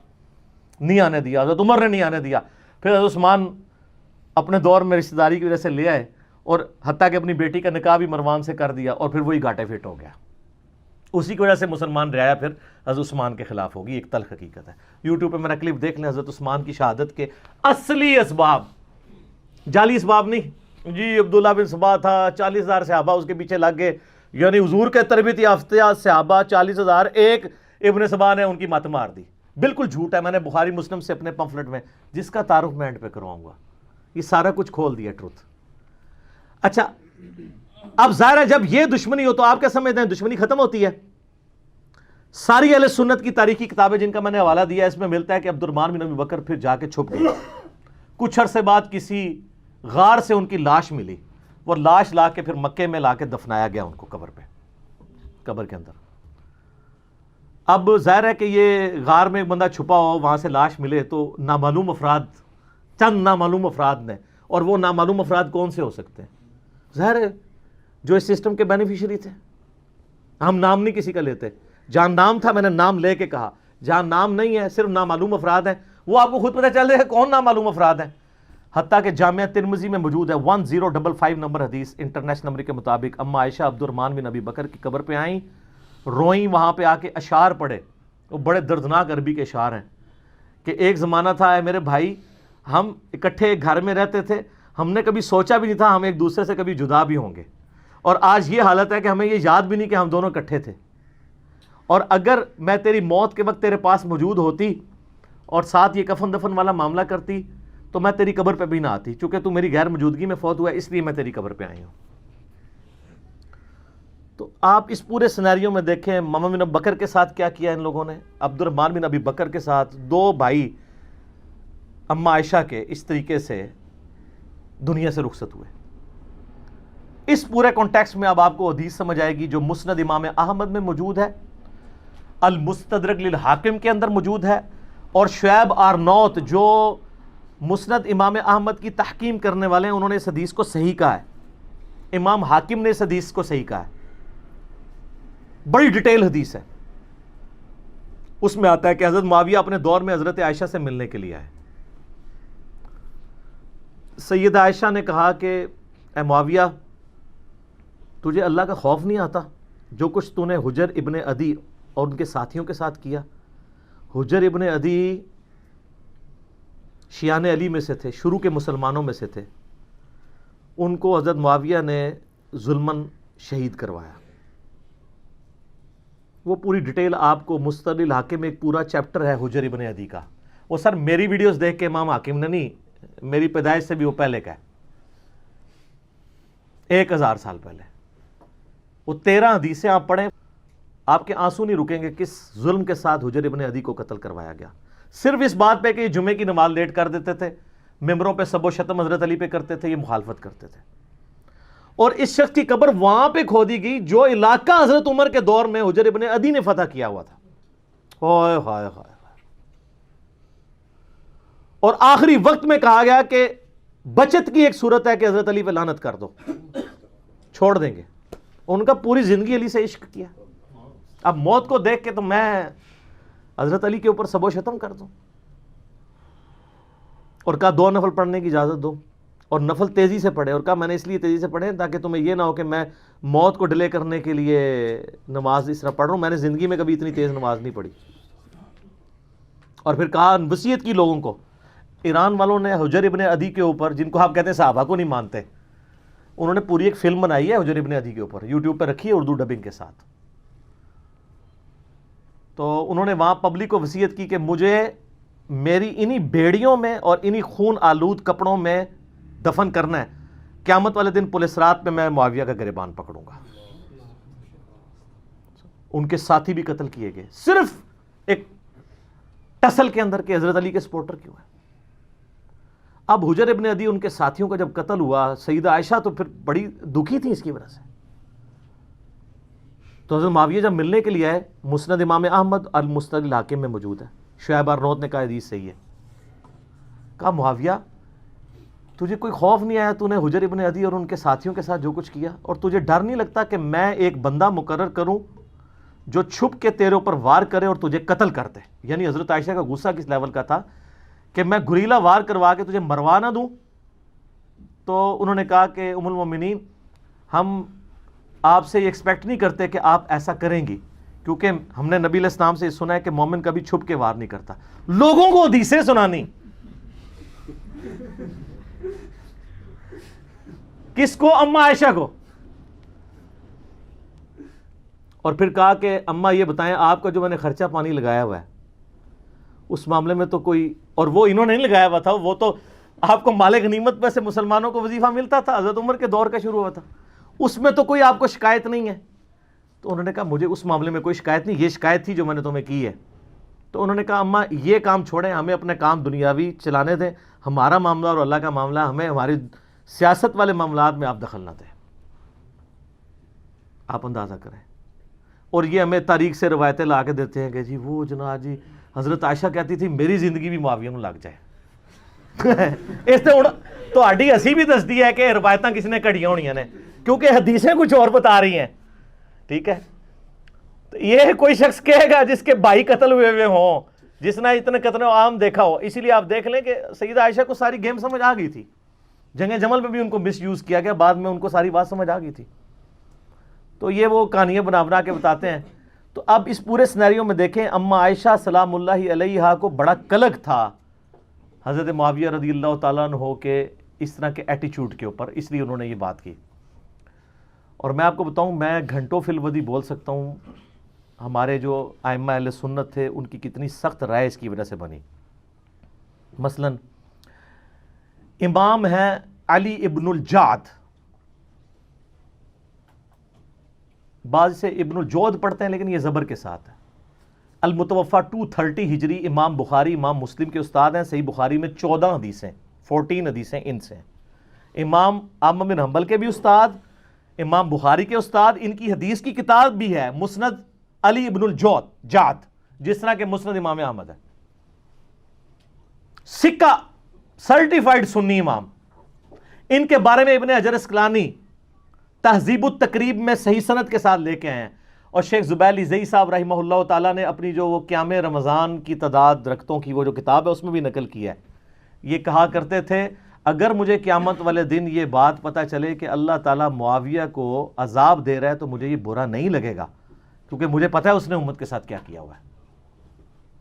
نہیں آنے دیا، حضرت عمر نے نہیں آنے دیا، پھر حضرت عثمان اپنے دور میں رشتہ داری کی وجہ سے لے آئے، اور حتیٰ کہ اپنی بیٹی کا نکاح بھی مروان سے کر دیا، اور پھر وہی گھاٹے فٹ ہو گیا۔ اسی کی وجہ سے مسلمان رعایا پھر حضرت عثمان کے خلاف ہوگی، ایک تلخ حقیقت ہے۔ یوٹیوب پہ میرا کلپ دیکھ لیں، حضرت عثمان کی شہادت کے اصلی اسباب، جعلی اسباب نہیں، جی عبداللہ بن سبا تھا، 40,000 صحابہ اس کے پیچھے لگ گئے، یعنی حضور کے تربیت یافتہ صحابہ 40,000، ایک ابن سبا نے ان کی مت مار دی، بالکل جھوٹ ہے۔ میں نے بخاری مسلم سے اپنے پمفلٹ میں، جس کا تعارف میں اینڈ پہ کرواؤں گا، یہ سارا کچھ کھول دیا ٹروتھ۔ اچھا اب ظاہر ہے جب یہ دشمنی ہو تو آپ کیا سمجھتے ہیں دشمنی ختم ہوتی ہے؟ ساری اہل سنت کی تاریخی کتابیں جن کا میں نے حوالہ دیا ہے، اس میں ملتا ہے کہ عبد الرحمن بن ابی بکر پھر جا کے چھپ گئے، کچھ عرصے بعد کسی غار سے ان کی لاش ملی، وہ لاش لا کے پھر مکے میں لا کے دفنایا گیا ان کو قبر پہ، قبر کے اندر۔ اب ظاہر ہے کہ یہ غار میں ایک بندہ چھپا ہو، وہاں سے لاش ملے تو نامعلوم افراد، چند نامعلوم افراد نے، اور وہ نامعلوم افراد کون سے ہو سکتے ہیں؟ ظاہر ہے جو اس سسٹم کے بینیفیشری تھے۔ ہم نام نہیں کسی کا لیتے، جہاں نام تھا میں نے نام لے کے کہا، جہاں نام نہیں ہے صرف نامعلوم افراد ہیں، وہ آپ کو خود پتہ چل رہا ہے کون نامعلوم افراد ہیں۔ حتیٰ کہ جامعہ ترمذی میں موجود ہے 1055 نمبر حدیث انٹرنیشنل نمبر کے مطابق، اما عائشہ عبد الرحمن بن ابی بکر کی قبر پہ آئیں، روئیں، وہاں پہ آ کے اشعار پڑھے، وہ بڑے دردناک عربی کے اشعار ہیں کہ ایک زمانہ تھا اے میرے بھائی، ہم اکٹھے گھر میں رہتے تھے، ہم نے کبھی سوچا بھی نہیں تھا ہم ایک دوسرے سے کبھی جدا بھی ہوں گے، اور آج یہ حالت ہے کہ ہمیں یہ یاد بھی نہیں کہ ہم دونوں اکٹھے تھے، اور اگر میں تیری موت کے وقت تیرے پاس موجود ہوتی اور ساتھ یہ کفن دفن والا معاملہ کرتی تو میں تیری قبر پہ بھی نہ آتی، چونکہ تو میری غیر موجودگی میں فوت ہوا ہے، اس لیے میں تیری قبر پہ آئی ہوں۔ تو آپ اس پورے سینیریو میں دیکھیں محمد بن بکر کے ساتھ کیا کیا ان لوگوں نے. عبد الرحمن بن ابی بکر کے ساتھ 2 بھائی اماں عائشہ کے اس طریقے سے دنیا سے رخصت ہوئے. اس پورے کانٹیکسٹ میں اب آپ کو حدیث سمجھ آئے گی جو مسند امام احمد میں موجود ہے, المستدرک للحاکم کے اندر موجود ہے, اور شعیب آرنوت جو مسند امام احمد کی تحکیم کرنے والے ہیں, انہوں نے اس حدیث کو صحیح کہا ہے. امام حاکم نے اس حدیث کو صحیح کہا ہے. بڑی ڈیٹیل حدیث ہے. اس میں آتا ہے کہ حضرت معاویہ اپنے دور میں حضرت عائشہ سے ملنے کے لیے آئے. سیدہ عائشہ نے کہا کہ اے معاویہ, تجھے اللہ کا خوف نہیں آتا جو کچھ تو نے حجر ابن عدی اور ان کے ساتھیوں کے ساتھ کیا؟ حجر ابن عدی شیعان علی میں سے تھے, شروع کے مسلمانوں میں سے تھے. ان کو حضرت معاویہ نے ظلماً شہید کروایا. وہ پوری ڈیٹیل آپ کو مستدرک الحاکم میں ایک پورا چیپٹر ہے حجر ابن عدی کا. وہ سر میری ویڈیوز دیکھ کے امام حاکم نے نہیں, میری پیدائش سے بھی وہ پہلے کا ہے, 1000 سال پہلے. وہ 13 حدیثیں آپ پڑھیں, آپ کے آنسو نہیں رکیں گے کس ظلم کے ساتھ حجر ابن عدی کو قتل کروایا گیا. صرف اس بات پہ کہ یہ جمعے کی نماز لیٹ کر دیتے تھے, ممبروں پہ سب و شتم حضرت علی پہ کرتے تھے, یہ مخالفت کرتے تھے. اور اس شخص کی قبر وہاں پہ کھودی گئی جو علاقہ حضرت عمر کے دور میں حجر ابن عدی نے فتح کیا ہوا تھا. ہائے ہائے ہائے. اور آخری وقت میں کہا گیا کہ بچت کی ایک صورت ہے کہ حضرت علی پہ لعنت کر دو, چھوڑ دیں گے. ان کا پوری زندگی علی سے عشق کیا. اب موت کو دیکھ کے تو میں حضرت علی کے اوپر سب و شتم کر دوں. اور کہا 2 نفل پڑھنے کی اجازت دو, اور نفل تیزی سے پڑھے. اور کہا میں نے اس لیے تیزی سے پڑھے تاکہ تمہیں یہ نہ ہو کہ میں موت کو ڈیلے کرنے کے لیے نماز اس طرح پڑھ رہا ہوں, میں نے زندگی میں کبھی اتنی تیز نماز نہیں پڑھی. اور پھر کہا وصیت کی لوگوں کو. ایران والوں نے حجر ابن عدی کے اوپر, جن کو آپ کہتے ہیں صحابہ کو نہیں مانتے, انہوں نے پوری ایک فلم بنائی ہے حجر ابن عدی کے اوپر, یوٹیوب پہ رکھی ہے اردو ڈبنگ کے ساتھ. تو انہوں نے وہاں پبلک کو وصیت کی کہ مجھے میری انہی بیڑیوں میں اور انہی خون آلود کپڑوں میں دفن کرنا ہے, قیامت والے دن پولیس رات پہ میں معاویہ کا گریبان پکڑوں گا. ان کے ساتھی بھی قتل کیے گئے صرف ایک ٹسل کے اندر کہ حضرت علی کے سپورٹر کیوں ہے. اب حجر ابن عدی ان کے ساتھیوں کا جب قتل ہوا, سیدہ عائشہ تو پھر بڑی دکھی تھی اس کی وجہ سے. تو حضرت معاویہ جب ملنے کے لیے آئے, مسند امام احمد المستدرک الحاکم میں موجود ہے, شعیب آرنوت نے کہا حدیث صحیح ہے. کہا معاویہ تجھے کوئی خوف نہیں آیا, تو نے حجر ابن عدی اور ان کے ساتھیوں کے ساتھ جو کچھ کیا, اور تجھے ڈر نہیں لگتا کہ میں ایک بندہ مقرر کروں جو چھپ کے تیرے اوپر وار کرے اور تجھے قتل کرتے؟ یعنی حضرت عائشہ کا غصہ کس لیول کا تھا کہ میں گریلا وار کروا کے تجھے مروا نہ دوں. تو انہوں نے کہا کہ ام المومنین, ہم آپ سے یہ ایکسپیکٹ نہیں کرتے کہ آپ ایسا کریں گی, کیونکہ ہم نے نبی علیہ السلام سے یہ سنا ہے کہ مومن کبھی چھپ کے وار نہیں کرتا. لوگوں کو حدیثیں سنانی, کس کو؟ اماں عائشہ کو. اور پھر کہا کہ اماں یہ بتائیں آپ کا جو میں نے خرچہ پانی لگایا ہوا ہے اس معاملے میں تو کوئی, اور وہ انہوں نے نہیں لگایا ہوا تھا, وہ تو آپ کو مال غنیمت میں سے مسلمانوں کو وظیفہ ملتا تھا, حضرت عمر کے دور کا شروع ہوا تھا, اس میں تو کوئی آپ کو شکایت نہیں ہے. تو انہوں نے کہا مجھے اس معاملے میں کوئی شکایت نہیں, یہ شکایت تھی جو میں نے تمہیں کی ہے. تو انہوں نے کہا اماں یہ کام چھوڑیں, ہمیں اپنے کام دنیاوی چلانے دیں, ہمارا معاملہ اور اللہ کا معاملہ, ہمیں ہماری سیاست والے معاملات میں آپ دخل نہ دیں. آپ اندازہ کریں. اور یہ ہمیں تاریخ سے روایتیں لا کے دیتے ہیں کہ جی وہ جناب جی حضرت عائشہ کہتی تھی میری زندگی بھی معاویہ میں لگ جائے. اس سے تہاڈی ہسی بھی دستی ہے کہ روایتاں کس نے کڑیاں ہونیاں نے, کیونکہ حدیثیں کچھ اور بتا رہی ہیں. ٹھیک ہے, تو یہ کوئی شخص کہے گا جس کے بھائی قتل ہوئے ہوں, جس نے اتنے قتل عام دیکھا ہو. اسی لیے آپ دیکھ لیں کہ سیدہ عائشہ کو ساری گیم سمجھ آ گئی تھی. جنگ جمل میں بھی ان کو مس یوز کیا گیا, بعد میں ان کو ساری بات سمجھ آ گئی تھی. تو یہ وہ کہانیاں بنا بنا کے بتاتے ہیں. تو اب اس پورے سینیریو میں دیکھیں, اماں عائشہ سلام اللہ علیہا کو بڑا قلق تھا حضرت معاویہ رضی اللہ تعالیٰ عنہ کے اس طرح کے ایٹیچیوڈ کے اوپر, اس لیے انہوں نے یہ بات کی. اور میں آپ کو بتاؤں, میں گھنٹوں فی الودی بول سکتا ہوں ہمارے جو ائمہ اہل سنت تھے ان کی کتنی سخت رائے اس کی وجہ سے بنی. مثلا امام ہیں علی ابن الجعد, بعض سے ابن الجود پڑھتے ہیں لیکن یہ زبر کے ساتھ ہے. المتوفا 230 ہجری، امام بخاری امام مسلم کے استاد ہیں. صحیح بخاری میں 14 حدیثیں، 14 حدیثیں ان سے ہیں. امام احمد بن حنبل کے بھی استاد، امام بخاری کے استاد. ان کی حدیث کی کتاب بھی ہے مسند علی ابن الجود جعد، جس طرح کہ مسند امام احمد ہے. سکہ سرٹیفائیڈ سنی امام. ان کے بارے میں ابن حجر اسقلانی تہذیب التقریب میں صحیح سند کے ساتھ لے کے آئے ہیں. اور شیخ زبیل زئی صاحب رحمہ اللہ تعالیٰ نے اپنی جو وہ قیام رمضان کی تعداد رکھتوں کی وہ جو کتاب ہے اس میں بھی نقل کیا ہے. یہ کہا کرتے تھے اگر مجھے قیامت والے دن یہ بات پتہ چلے کہ اللہ تعالیٰ معاویہ کو عذاب دے رہا ہے تو مجھے یہ برا نہیں لگے گا، کیونکہ مجھے پتہ ہے اس نے امت کے ساتھ کیا کیا ہوا ہے.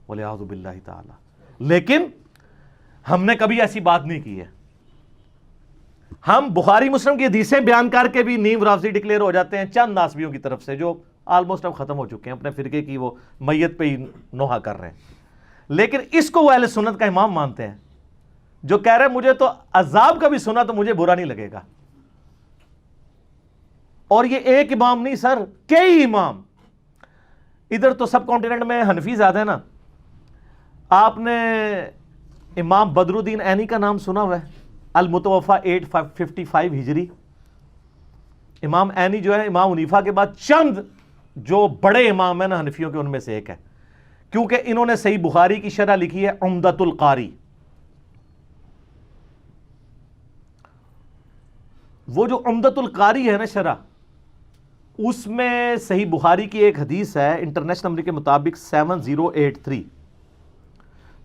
وَلِعَوْذُ بِاللَّهِ تعالیٰ. لیکن ہم نے کبھی ایسی بات نہیں کی ہے. ہم بخاری مسلم کی حدیثیں بیان کر کے بھی نیم رافضی ڈکلیئر ہو جاتے ہیں چند ناسبیوں کی طرف سے جو آلموسٹ اب ختم ہو چکے ہیں، اپنے فرقے کی وہ میت پہ ہی نوحہ کر رہے ہیں. لیکن اس کو وہ اہل سنت کا امام مانتے ہیں جو کہہ رہے ہیں مجھے تو عذاب کا بھی سنا تو مجھے برا نہیں لگے گا. اور یہ ایک امام نہیں سر، کئی امام. ادھر تو سب کانٹیننٹ میں حنفی زیادہ ہے نا. آپ نے امام بدر الدین عینی کا نام سنا ہوا ہے؟ المتوفا 855 ہجری. امام عینی جو ہے امام حنیفہ کے بعد چند جو بڑے امام ہیں نا حنفیوں کے ان میں سے ایک ہے، کیونکہ انہوں نے صحیح بخاری کی شرح لکھی ہے عمدۃ القاری. وہ جو عمدۃ القاری ہے نا شرح، اس میں صحیح بخاری کی ایک حدیث ہے انٹرنیشنل نمبر کے مطابق 7083،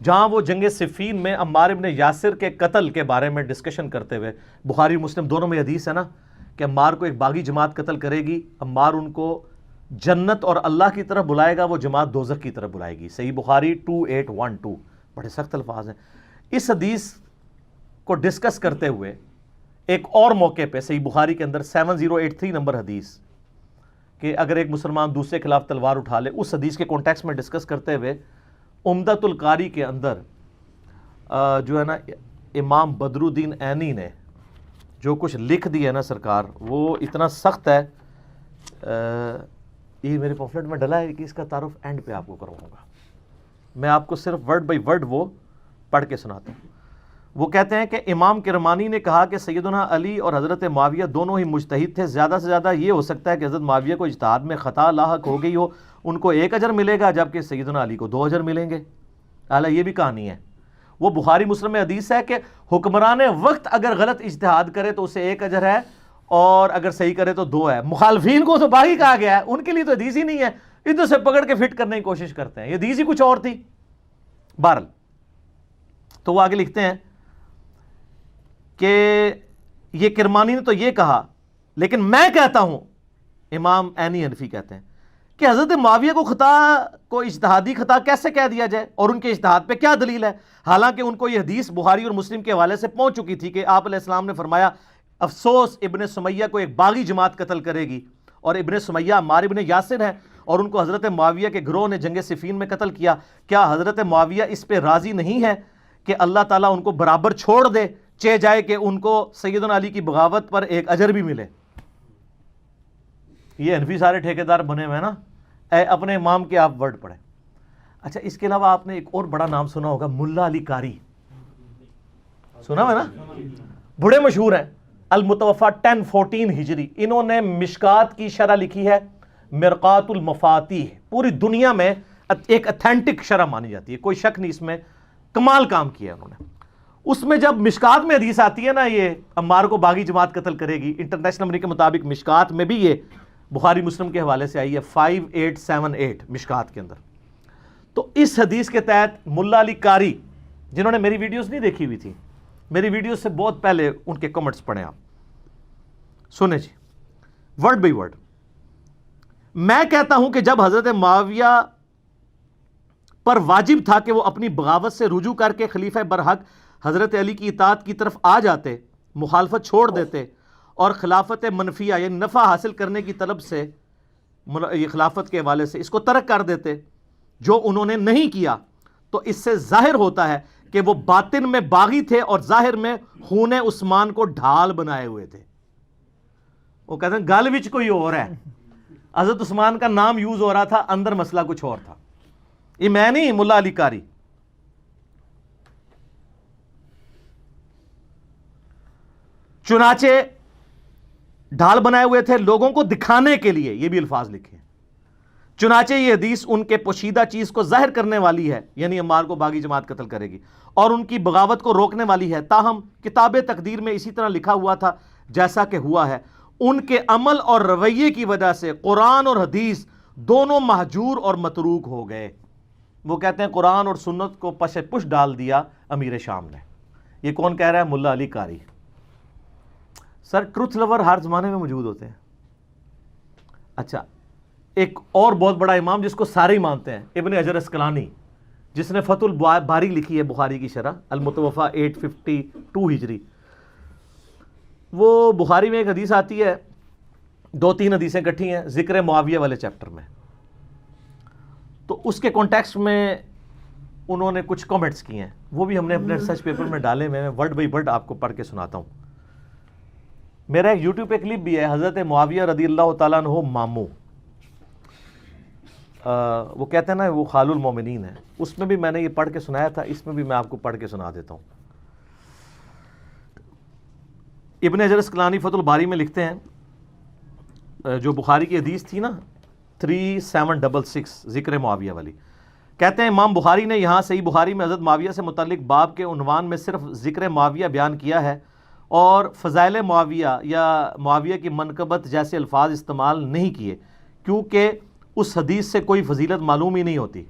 جہاں وہ جنگ صفین میں عمار ابن یاسر کے قتل کے بارے میں ڈسکشن کرتے ہوئے، بخاری مسلم دونوں میں حدیث ہے نا کہ عمار کو ایک باغی جماعت قتل کرے گی، عمار ان کو جنت اور اللہ کی طرف بلائے گا، وہ جماعت دوزخ کی طرف بلائے گی. صحیح بخاری 2812. بڑے سخت الفاظ ہیں. اس حدیث کو ڈسکس کرتے ہوئے ایک اور موقع پہ صحیح بخاری کے اندر 7083 نمبر حدیث کہ اگر ایک مسلمان دوسرے کے خلاف تلوار اٹھا لے، اس حدیث کے کانٹیکسٹ میں ڈسکس کرتے ہوئے عمدۃ القاری کے اندر جو ہے نا امام بدر الدین عینی نے جو کچھ لکھ دیا ہے نا سرکار، وہ اتنا سخت ہے. یہ میرے پمفلٹ میں ڈلا ہے کہ اس کا تعارف اینڈ پہ آپ کو کرواؤں گا. میں آپ کو صرف ورڈ بائی ورڈ وہ پڑھ کے سناتا ہوں. وہ کہتے ہیں کہ امام کرمانی نے کہا کہ سیدنا علی اور حضرت معاویہ دونوں ہی مجتہد تھے. زیادہ سے زیادہ یہ ہو سکتا ہے کہ حضرت معاویہ کو اجتہاد میں خطا لاحق ہو گئی ہو، ان کو 1 اجر ملے گا جبکہ سیدنا علی کو 2 اجر ملیں گے. اعلیٰ یہ بھی کہانی ہے. وہ بخاری مسلم میں حدیث ہے کہ حکمران وقت اگر غلط اجتہاد کرے تو اسے 1 اجر ہے اور اگر صحیح کرے تو 2 ہے. مخالفین کو تو باغی کہا گیا ہے، ان کے لیے تو حدیث ہی نہیں ہے، ادھر سے پکڑ کے فٹ کرنے کی کوشش کرتے ہیں. یہ حدیث ہی کچھ اور تھی. بہرحال تو وہ آگے لکھتے ہیں کہ یہ کرمانی نے تو یہ کہا، لیکن میں کہتا ہوں، امام عینی حنفی کہتے ہیں کہ حضرت معاویہ کو خطا کو اجتہادی خطا کیسے کہہ دیا جائے اور ان کے اجتہاد پہ کیا دلیل ہے، حالانکہ ان کو یہ حدیث بخاری اور مسلم کے حوالے سے پہنچ چکی تھی کہ آپ علیہ السلام نے فرمایا افسوس ابن سمیہ کو ایک باغی جماعت قتل کرے گی، اور ابن سمیہ عمار ابن یاسر ہے اور ان کو حضرت معاویہ کے گروہ نے جنگ صفین میں قتل کیا. کیا حضرت معاویہ اس پہ راضی نہیں ہے کہ اللہ تعالیٰ ان کو برابر چھوڑ دے، چہ جائے کہ ان کو سیدنا علی کی بغاوت پر 1 اجر بھی ملے؟ یہ حنفی سارے ٹھیکیدار بنے ہوئے ہیں نا. اے اپنے امام کے آپ ورڈ پڑھیں. اچھا، اس کے علاوہ آپ نے ایک اور بڑا نام سنا ہوگا، ملا علی قاری. سنا ہے نا؟ بڑے مشہور ہیں. المتوفا 1014 ہجری. انہوں نے مشکات کی شرح لکھی ہے مرقات المفاتیح. پوری دنیا میں ایک اتھینٹک شرح مانی جاتی ہے، کوئی شک نہیں اس میں، کمال کام کیا انہوں نے. اس میں جب مشکات میں حدیث آتی ہے نا یہ عمار کو باغی جماعت قتل کرے گی، انٹرنیشنل نمبر کے مطابق مشکات میں بھی یہ بخاری مسلم کے حوالے سے آئی ہے 5878 مشکات کے اندر. تو اس حدیث کے تحت ملا علی قاری، جنہوں نے میری ویڈیوز نہیں دیکھی ہوئی تھی، میری ویڈیوز سے بہت پہلے ان کے کمنٹس پڑھیں آپ، سنیں جی ورڈ بائی ورڈ. میں کہتا ہوں کہ جب حضرت معاویہ پر واجب تھا کہ وہ اپنی بغاوت سے رجوع کر کے خلیفہ برحق حضرت علی کی اطاعت کی طرف آ جاتے، مخالفت چھوڑ دیتے اور خلافت منفیہ یعنی نفع حاصل کرنے کی طلب سے یہ خلافت کے حوالے سے اس کو ترک کر دیتے، جو انہوں نے نہیں کیا، تو اس سے ظاہر ہوتا ہے کہ وہ باطن میں باغی تھے اور ظاہر میں خون عثمان کو ڈھال بنائے ہوئے تھے. وہ کہتے ہیں گل وچ کوئی اور ہے، حضرت عثمان کا نام یوز ہو رہا تھا، اندر مسئلہ کچھ اور تھا. یہ میں نہیں، ملا علی قاری. چنانچہ ڈھال بنائے ہوئے تھے لوگوں کو دکھانے کے لیے، یہ بھی الفاظ لکھے ہیں. چنانچہ یہ حدیث ان کے پوشیدہ چیز کو ظاہر کرنے والی ہے، یعنی عمار کو باغی جماعت قتل کرے گی، اور ان کی بغاوت کو روکنے والی ہے. تاہم کتاب تقدیر میں اسی طرح لکھا ہوا تھا جیسا کہ ہوا ہے. ان کے عمل اور رویے کی وجہ سے قرآن اور حدیث دونوں مہجور اور متروک ہو گئے. وہ کہتے ہیں قرآن اور سنت کو پش پش ڈال دیا امیر شام نے. یہ کون کہہ رہا ہے؟ ملا علی قاری. سر ٹروتھ لور ہر زمانے میں موجود ہوتے ہیں. اچھا، ایک اور بہت بڑا امام جس کو سارے ہی مانتے ہیں، ابن حجر اسقلانی، جس نے فتح الباری لکھی ہے بخاری کی شرح، المتوفا 852 ہجری. وہ بخاری میں ایک حدیث آتی ہے، 2-3 حدیثیں کٹھی ہیں ذکر معاویہ والے چیپٹر میں. تو اس کے کانٹیکسٹ میں انہوں نے کچھ کامنٹس کیے ہیں، وہ بھی ہم نے اپنے ریسرچ پیپر میں ڈالے. میں ورڈ بائی ورڈ آپ کو پڑھ کے سناتا ہوں. میرا ایک یوٹیوب پہ کلپ بھی ہے، حضرت معاویہ رضی اللہ تعالیٰ عنہ ماموں، وہ کہتے ہیں نا وہ خال المومنین ہے. اس میں بھی میں نے یہ پڑھ کے سنایا تھا، اس میں بھی میں آپ کو پڑھ کے سنا دیتا ہوں. ابن حجر اسقلانی فتح الباری میں لکھتے ہیں، جو بخاری کی حدیث تھی نا 3766 ذکر معاویہ والی، کہتے ہیں امام بخاری نے یہاں صحیح بخاری میں حضرت معاویہ سے متعلق باب کے عنوان میں صرف ذکر معاویہ بیان کیا ہے اور فضائل معاویہ یا معاویہ کی منقبت جیسے الفاظ استعمال نہیں کیے، کیونکہ اس حدیث سے کوئی فضیلت معلوم ہی نہیں ہوتی.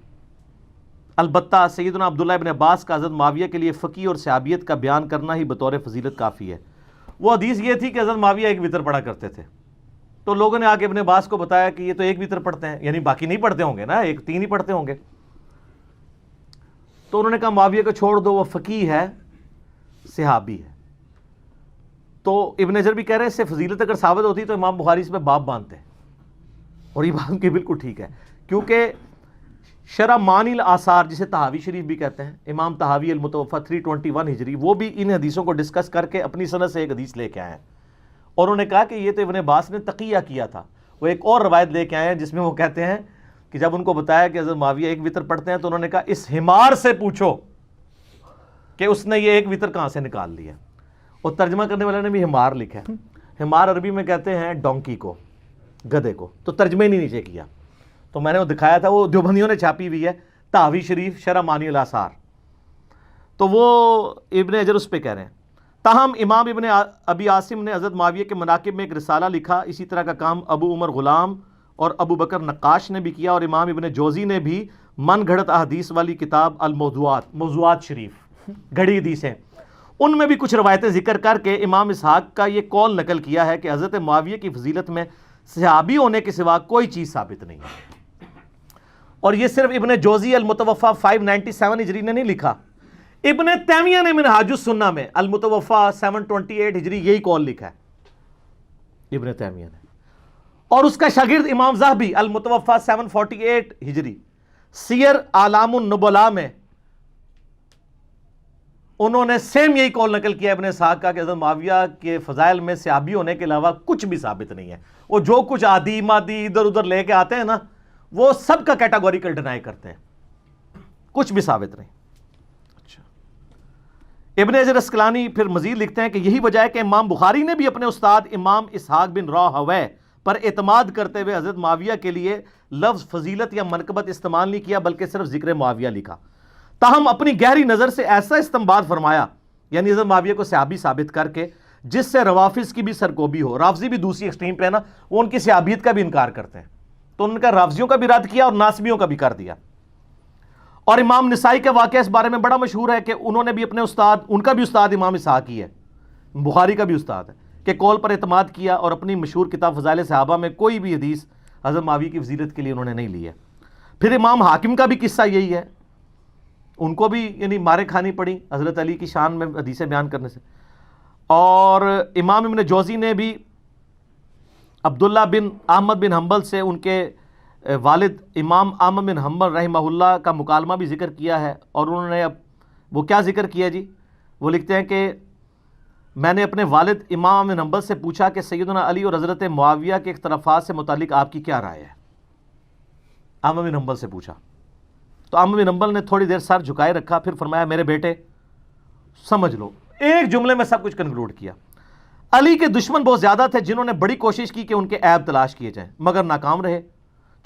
البتہ سیدنا عبداللہ ابن عباس کا حضرت معاویہ کے لیے فقی اور صحابیت کا بیان کرنا ہی بطور فضیلت کافی ہے. وہ حدیث یہ تھی کہ حضرت معاویہ ایک وتر پڑھا کرتے تھے. تو لوگوں نے آ کے ابن عباس کو بتایا کہ یہ تو ایک وتر پڑھتے ہیں، یعنی باقی نہیں پڑھتے ہوں گے نا، 3 ہی پڑھتے ہوں گے. تو انہوں نے کہا معاویہ کو چھوڑ دو، وہ فقی ہے، صحابی ہے. تو ابن حجر بھی کہہ رہے ہیں اس سے فضیلت اگر ثابت ہوتی تو امام بخاری اس میں باب باندھتے ہیں، اور یہ بات کی بالکل ٹھیک ہے. کیونکہ شرح معانی الاثار جسے طحاوی شریف بھی کہتے ہیں، امام طحاوی المتوفا 321 ہجری، وہ بھی ان حدیثوں کو ڈسکس کر کے اپنی سند سے ایک حدیث لے کے آئے ہیں، اور انہوں نے کہا کہ یہ تو ابن عباس نے تقیہ کیا تھا. وہ ایک اور روایت لے کے آئے ہیں جس میں وہ کہتے ہیں کہ جب ان کو بتایا کہ حضرت معاویہ ایک وتر پڑھتے ہیں تو انہوں نے کہا اس حمار سے پوچھو کہ اس نے یہ ایک وتر کہاں سے نکال لیا. اور ترجمہ کرنے والے نے بھی حمار لکھا ہے. حمار عربی میں کہتے ہیں ڈونکی کو، گدھے کو. تو ترجمے نہیں نیچے کیا، تو میں نے وہ دکھایا تھا، وہ دیوبندیوں نے چھاپی ہوئی ہے، طحاوی شریف شرح معانی الاثار. تو وہ ابن حجر اس پہ کہہ رہے ہیں. تاہم امام ابن ابی عاصم نے حضرت معاویہ کے مناقب میں ایک رسالہ لکھا. اسی طرح کا کام ابو عمر غلام اور ابو بکر نقاش نے بھی کیا، اور امام ابن جوزی نے بھی من گھڑت احادیث والی کتاب الموضوعات، موضوعات شریف، گھڑی حدیثیں، ان میں بھی کچھ روایتیں ذکر کر کے امام اسحاق کا یہ قول نقل کیا ہے کہ حضرت معاویہ کی فضیلت میں صحابی ہونے کے سوا کوئی چیز ثابت نہیں ہے. اور یہ صرف ابن جوزی المتوفا 597 ہجری نے نہیں لکھا، ابن تیمیہ نے منہاج السنہ میں المتوفا 728 ہجری یہی قول لکھا ہے ابن تیمیہ نے. اور اس کا شاگرد امام ذہبی المتوفا 748 ہجری سیر اعلام النبلاء میں انہوں نے سیم یہی قول نقل کیا ابن اسحاق کا کہ حضرت معاویہ کے فضائل میں صحابی ہونے کے علاوہ کچھ بھی ثابت نہیں ہے. وہ جو کچھ عادی مادی ادھر ادھر لے کے آتے ہیں نا، وہ سب کا کیٹاگوریکل ڈینائی کرتے ہیں، کچھ بھی ثابت نہیں. اچھا، ابن حجر اسقلانی پھر مزید لکھتے ہیں کہ یہی وجہ ہے کہ امام بخاری نے بھی اپنے استاد امام اسحاق بن راہویہ پر اعتماد کرتے ہوئے حضرت معاویہ کے لیے لفظ فضیلت یا منقبت استعمال نہیں کیا، بلکہ صرف ذکر معاویہ لکھا. تاہم اپنی گہری نظر سے ایسا استنباط فرمایا، یعنی حضرت معاویہ کو صحابی ثابت کر کے، جس سے روافظ کی بھی سرکوبی ہو. رافضی بھی دوسری ایکسٹریم پہ ہے نا، وہ ان کی صحابیت کا بھی انکار کرتے ہیں، تو ان کا رافضیوں کا بھی رد کیا اور ناسبیوں کا بھی کر دیا. اور امام نسائی کا واقعہ اس بارے میں بڑا مشہور ہے کہ انہوں نے بھی اپنے استاد، ان کا بھی استاد امام اسحاق ہی ہے، بخاری کا بھی استاد ہے، کہ قول پر اعتماد کیا اور اپنی مشہور کتاب فضائل صحابہ میں کوئی بھی حدیث حضرت معاویہ کی فضیلت کے لیے انہوں نے نہیں لی ہے. پھر امام حاکم کا بھی قصہ یہی ہے، ان کو بھی یعنی مارے کھانی پڑی حضرت علی کی شان میں حدیثیں بیان کرنے سے. اور امام ابن جوزی نے بھی عبداللہ بن احمد بن حنبل سے ان کے والد امام احمد بن حنبل رحمہ اللہ کا مکالمہ بھی ذکر کیا ہے. اور انہوں نے اب وہ کیا ذکر کیا جی، وہ لکھتے ہیں کہ میں نے اپنے والد امام بن حنبل سے پوچھا کہ سیدنا علی اور حضرت معاویہ کے اختلافات سے متعلق آپ کی کیا رائے ہے؟ امام بن حنبل سے پوچھا تو امام بن حنبل نے تھوڑی دیر سر جھکائے رکھا، پھر فرمایا میرے بیٹے سمجھ لو، ایک جملے میں سب کچھ کنکلوڈ کیا۔ علی کے دشمن بہت زیادہ تھے جنہوں نے بڑی کوشش کی کہ ان کے عیب تلاش کیے جائیں مگر ناکام رہے،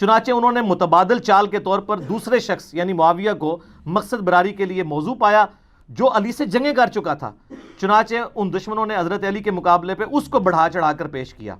چنانچہ انہوں نے متبادل چال کے طور پر دوسرے شخص یعنی معاویہ کو مقصد براری کے لیے موضوع پایا جو علی سے جنگیں کر چکا تھا، چنانچہ ان دشمنوں نے حضرت علی کے مقابلے پہ اس کو بڑھا چڑھا کر پیش کیا۔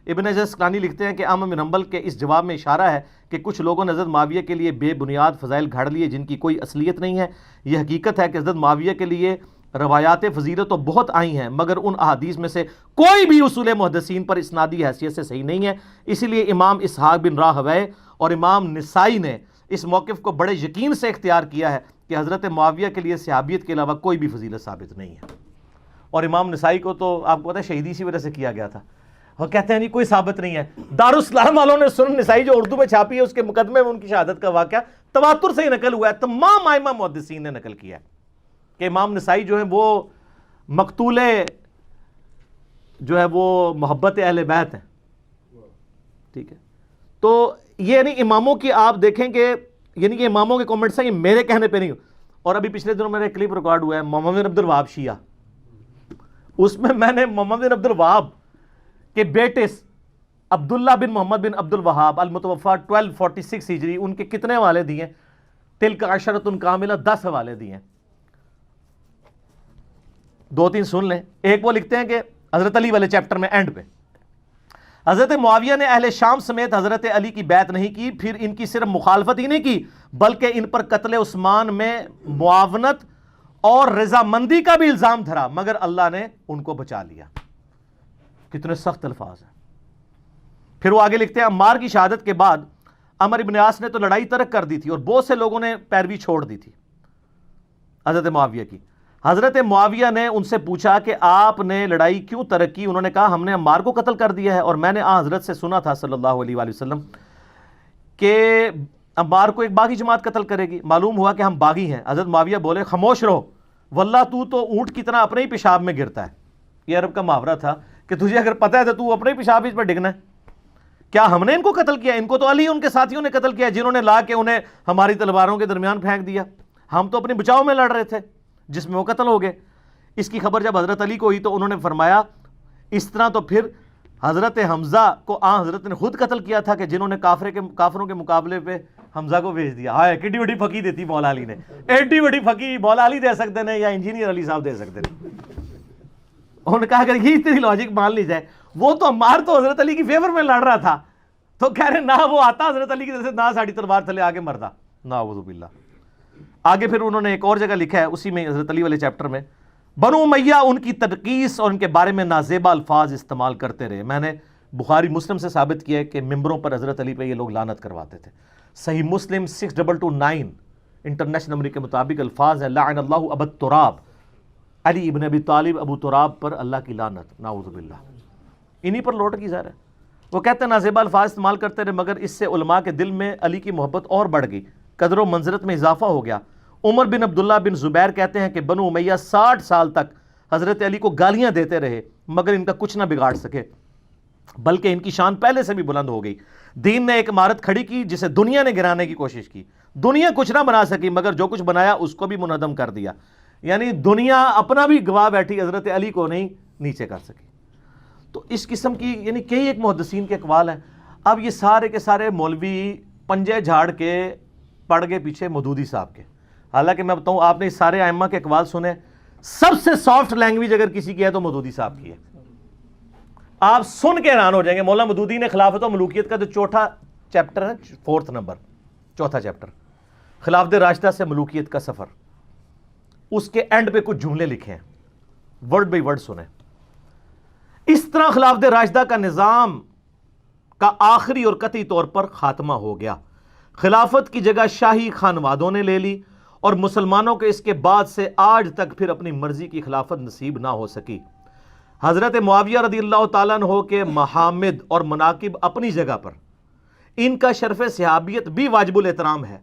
ابن حجر اسقلانی لکھتے ہیں کہ امام بن حنبل کے اس جواب میں اشارہ ہے کہ کچھ لوگوں نے حضرت معاویہ کے لیے بے بنیاد فضائل گھڑ لیے جن کی کوئی اصلیت نہیں ہے۔ یہ حقیقت ہے کہ حضرت معاویہ کے لیے روایات فضیلت تو بہت آئی ہیں مگر ان احادیث میں سے کوئی بھی اصول محدثین پر اسنادی حیثیت سے صحیح نہیں ہے، اسی لیے امام اسحاق بن راہویہ اور امام نسائی نے اس موقف کو بڑے یقین سے اختیار کیا ہے کہ حضرت معاویہ کے لیے صحابیت کے علاوہ کوئی بھی فضیلت ثابت نہیں ہے۔ اور امام نسائی کو تو آپ کو پتہ ہے شہیدی اسی وجہ سے کیا گیا تھا، وہ کہتے ہیں نہیں کوئی ثابت نہیں ہے۔ دارالاسلام والوں نے سنن نسائی جو اردو میں چھاپی ہے اس کے مقدمے میں ان کی شہادت کا واقعہ تواتر سے ہی نقل ہوا ہے، تمام ائمہ محدثین نے نقل کیا ہے کہ امام نسائی جو ہے وہ مقتول جو ہے وہ محبت اہل بیت ہیں، ٹھیک ہے۔ تو یہ یعنی اماموں کی آپ دیکھیں کہ یعنی کہ اماموں کے کامنٹس ہیں، یہ میرے کہنے پہ نہیں۔ اور ابھی پچھلے دنوں میرا ایک کلپ ریکارڈ ہوا ہے محمد بن عبد الوہاب شیعہ، اس میں نے محمد بن عبد الوہاب کے بیٹے عبداللہ بن محمد بن عبد الوہاب المتوفی 1246 ہجری ان کے کتنے حوالے دیے؟ تلک عشرۃ کاملہ، 10 حوالے دیے ہیں، 2-3 سن لیں۔ ایک وہ لکھتے ہیں کہ حضرت علی والے چیپٹر میں اینڈ پہ حضرت معاویہ نے اہل شام سمیت حضرت علی کی بیعت نہیں کی، پھر ان کی صرف مخالفت ہی نہیں کی بلکہ ان پر قتل عثمان میں معاونت اور رضامندی کا بھی الزام دھرا مگر اللہ نے ان کو بچا لیا۔ کتنے سخت الفاظ ہیں۔ پھر وہ آگے لکھتے ہیں عمار کی شہادت کے بعد عمر ابن عاص نے تو لڑائی ترک کر دی تھی اور بہت سے لوگوں نے پیروی چھوڑ دی تھی حضرت معاویہ کی۔ حضرت معاویہ نے ان سے پوچھا کہ آپ نے لڑائی کیوں ترک کی؟ انہوں نے کہا ہم نے عمار کو قتل کر دیا ہے اور میں نے حضرت سے سنا تھا صلی اللہ علیہ وآلہ وسلم کہ عمار کو ایک باغی جماعت قتل کرے گی، معلوم ہوا کہ ہم باغی ہیں۔ حضرت معاویہ بولے خاموش رہو، واللہ تو اونٹ کی طرح اپنے ہی پیشاب میں گرتا ہے۔ یہ عرب کا محاورہ تھا کہ تجھے اگر پتہ ہے تو اپنے ہی پیشاب اس پر ڈگنا ہے۔ کیا ہم نے ان کو قتل کیا؟ ان کو تو علی ان کے ساتھیوں نے قتل کیا جنہوں نے لا کے انہیں ہماری تلواروں کے درمیان پھینک دیا، ہم تو اپنے بچاؤ میں لڑ رہے تھے جس میں وہ قتل ہو گئے۔ اس کی خبر جب حضرت علی کو ہوئی تو انہوں نے فرمایا اس طرح تو پھر حضرت حمزہ کو حضرت نے خود قتل کیا تھا کہ جنہوں نے کافروں کے مقابلے پہ حمزہ کو بھیج دیا۔ ہائے کتنی بڑی پھکی دیتی مولا علی نے، ایڈی بڑی پھکی مولا علی دے سکتے ہیں یا انجینئر علی صاحب دے سکتے ہیں۔ انہوں نے کہا اگر یہ اتنی لاجک مان لی جائے، وہ تو عمار تو حضرت علی کی فیور میں لڑ رہا تھا، تو کہہ رہے نہ وہ آتا حضرت علی کی طرف سے نہ ساڑی تلوار تھلے آگے مردا، نعوذ باللہ۔ آگے پھر انہوں نے ایک اور جگہ لکھا ہے اسی میں حضرت علی والے چیپٹر میں، بنو امیہ ان کی تنقیص اور ان کے بارے میں نازیبا الفاظ استعمال کرتے رہے۔ میں نے بخاری مسلم سے ثابت کیا ہے کہ ممبروں پر حضرت علی پہ یہ لوگ لعنت کرواتے تھے۔ صحیح مسلم 6229 انٹرنیشنل نمبر کے مطابق الفاظ ہیں لعن اللہ ابا تراب، علی ابن ابی طالب ابو تراب پر اللہ کی لعنت، نعوذ باللہ۔ انہی پر لوٹ کی ظاہر ہے۔ وہ کہتے ہیں نازیبا الفاظ استعمال کرتے رہے مگر اس سے علماء کے دل میں علی کی محبت اور بڑھ گئی، قدر و منزلت میں اضافہ ہو گیا۔ عمر بن عبداللہ بن زبیر کہتے ہیں کہ بنو امیہ 60 سال تک حضرت علی کو گالیاں دیتے رہے مگر ان کا کچھ نہ بگاڑ سکے، بلکہ ان کی شان پہلے سے بھی بلند ہو گئی۔ دین نے ایک عمارت کھڑی کی جسے دنیا نے گرانے کی کوشش کی، دنیا کچھ نہ بنا سکی مگر جو کچھ بنایا اس کو بھی منہدم کر دیا، یعنی دنیا اپنا بھی گواہ بیٹھی، حضرت علی کو نہیں نیچے کر سکی۔ تو اس قسم کی یعنی کئی ایک محدثین کے اقوال ہیں۔ اب یہ سارے کے سارے مولوی پنجے جھاڑ کے پڑ گئے پیچھے مودودی صاحب کے، حالانکہ میں بتاؤں آپ نے اس سارے ائمہ کے اقوال سنے، سب سے سافٹ لینگویج اگر کسی کی ہے تو مودودی صاحب کی ہے۔ آپ سن کے حیران ہو جائیں گے۔ مولانا مودودی نے خلافت و ملوکیت کا جو چوتھا چیپٹر ہے، 4 نمبر، چوتھا چیپٹر، خلافت راشدہ سے ملوکیت کا سفر، اس کے اینڈ پہ کچھ جملے لکھے ہیں، ورڈ بائی ورڈ سنیں۔ اس طرح خلافت راشدہ کا نظام کا آخری اور قطعی طور پر خاتمہ ہو گیا۔ خلافت کی جگہ شاہی خانوادوں نے لے لی اور مسلمانوں کے اس کے بعد سے آج تک پھر اپنی مرضی کی خلافت نصیب نہ ہو سکی۔ حضرت معاویہ رضی اللہ تعالیٰ عنہ کے محامد اور مناقب اپنی جگہ پر، ان کا شرف صحابیت بھی واجب الاحترام ہے۔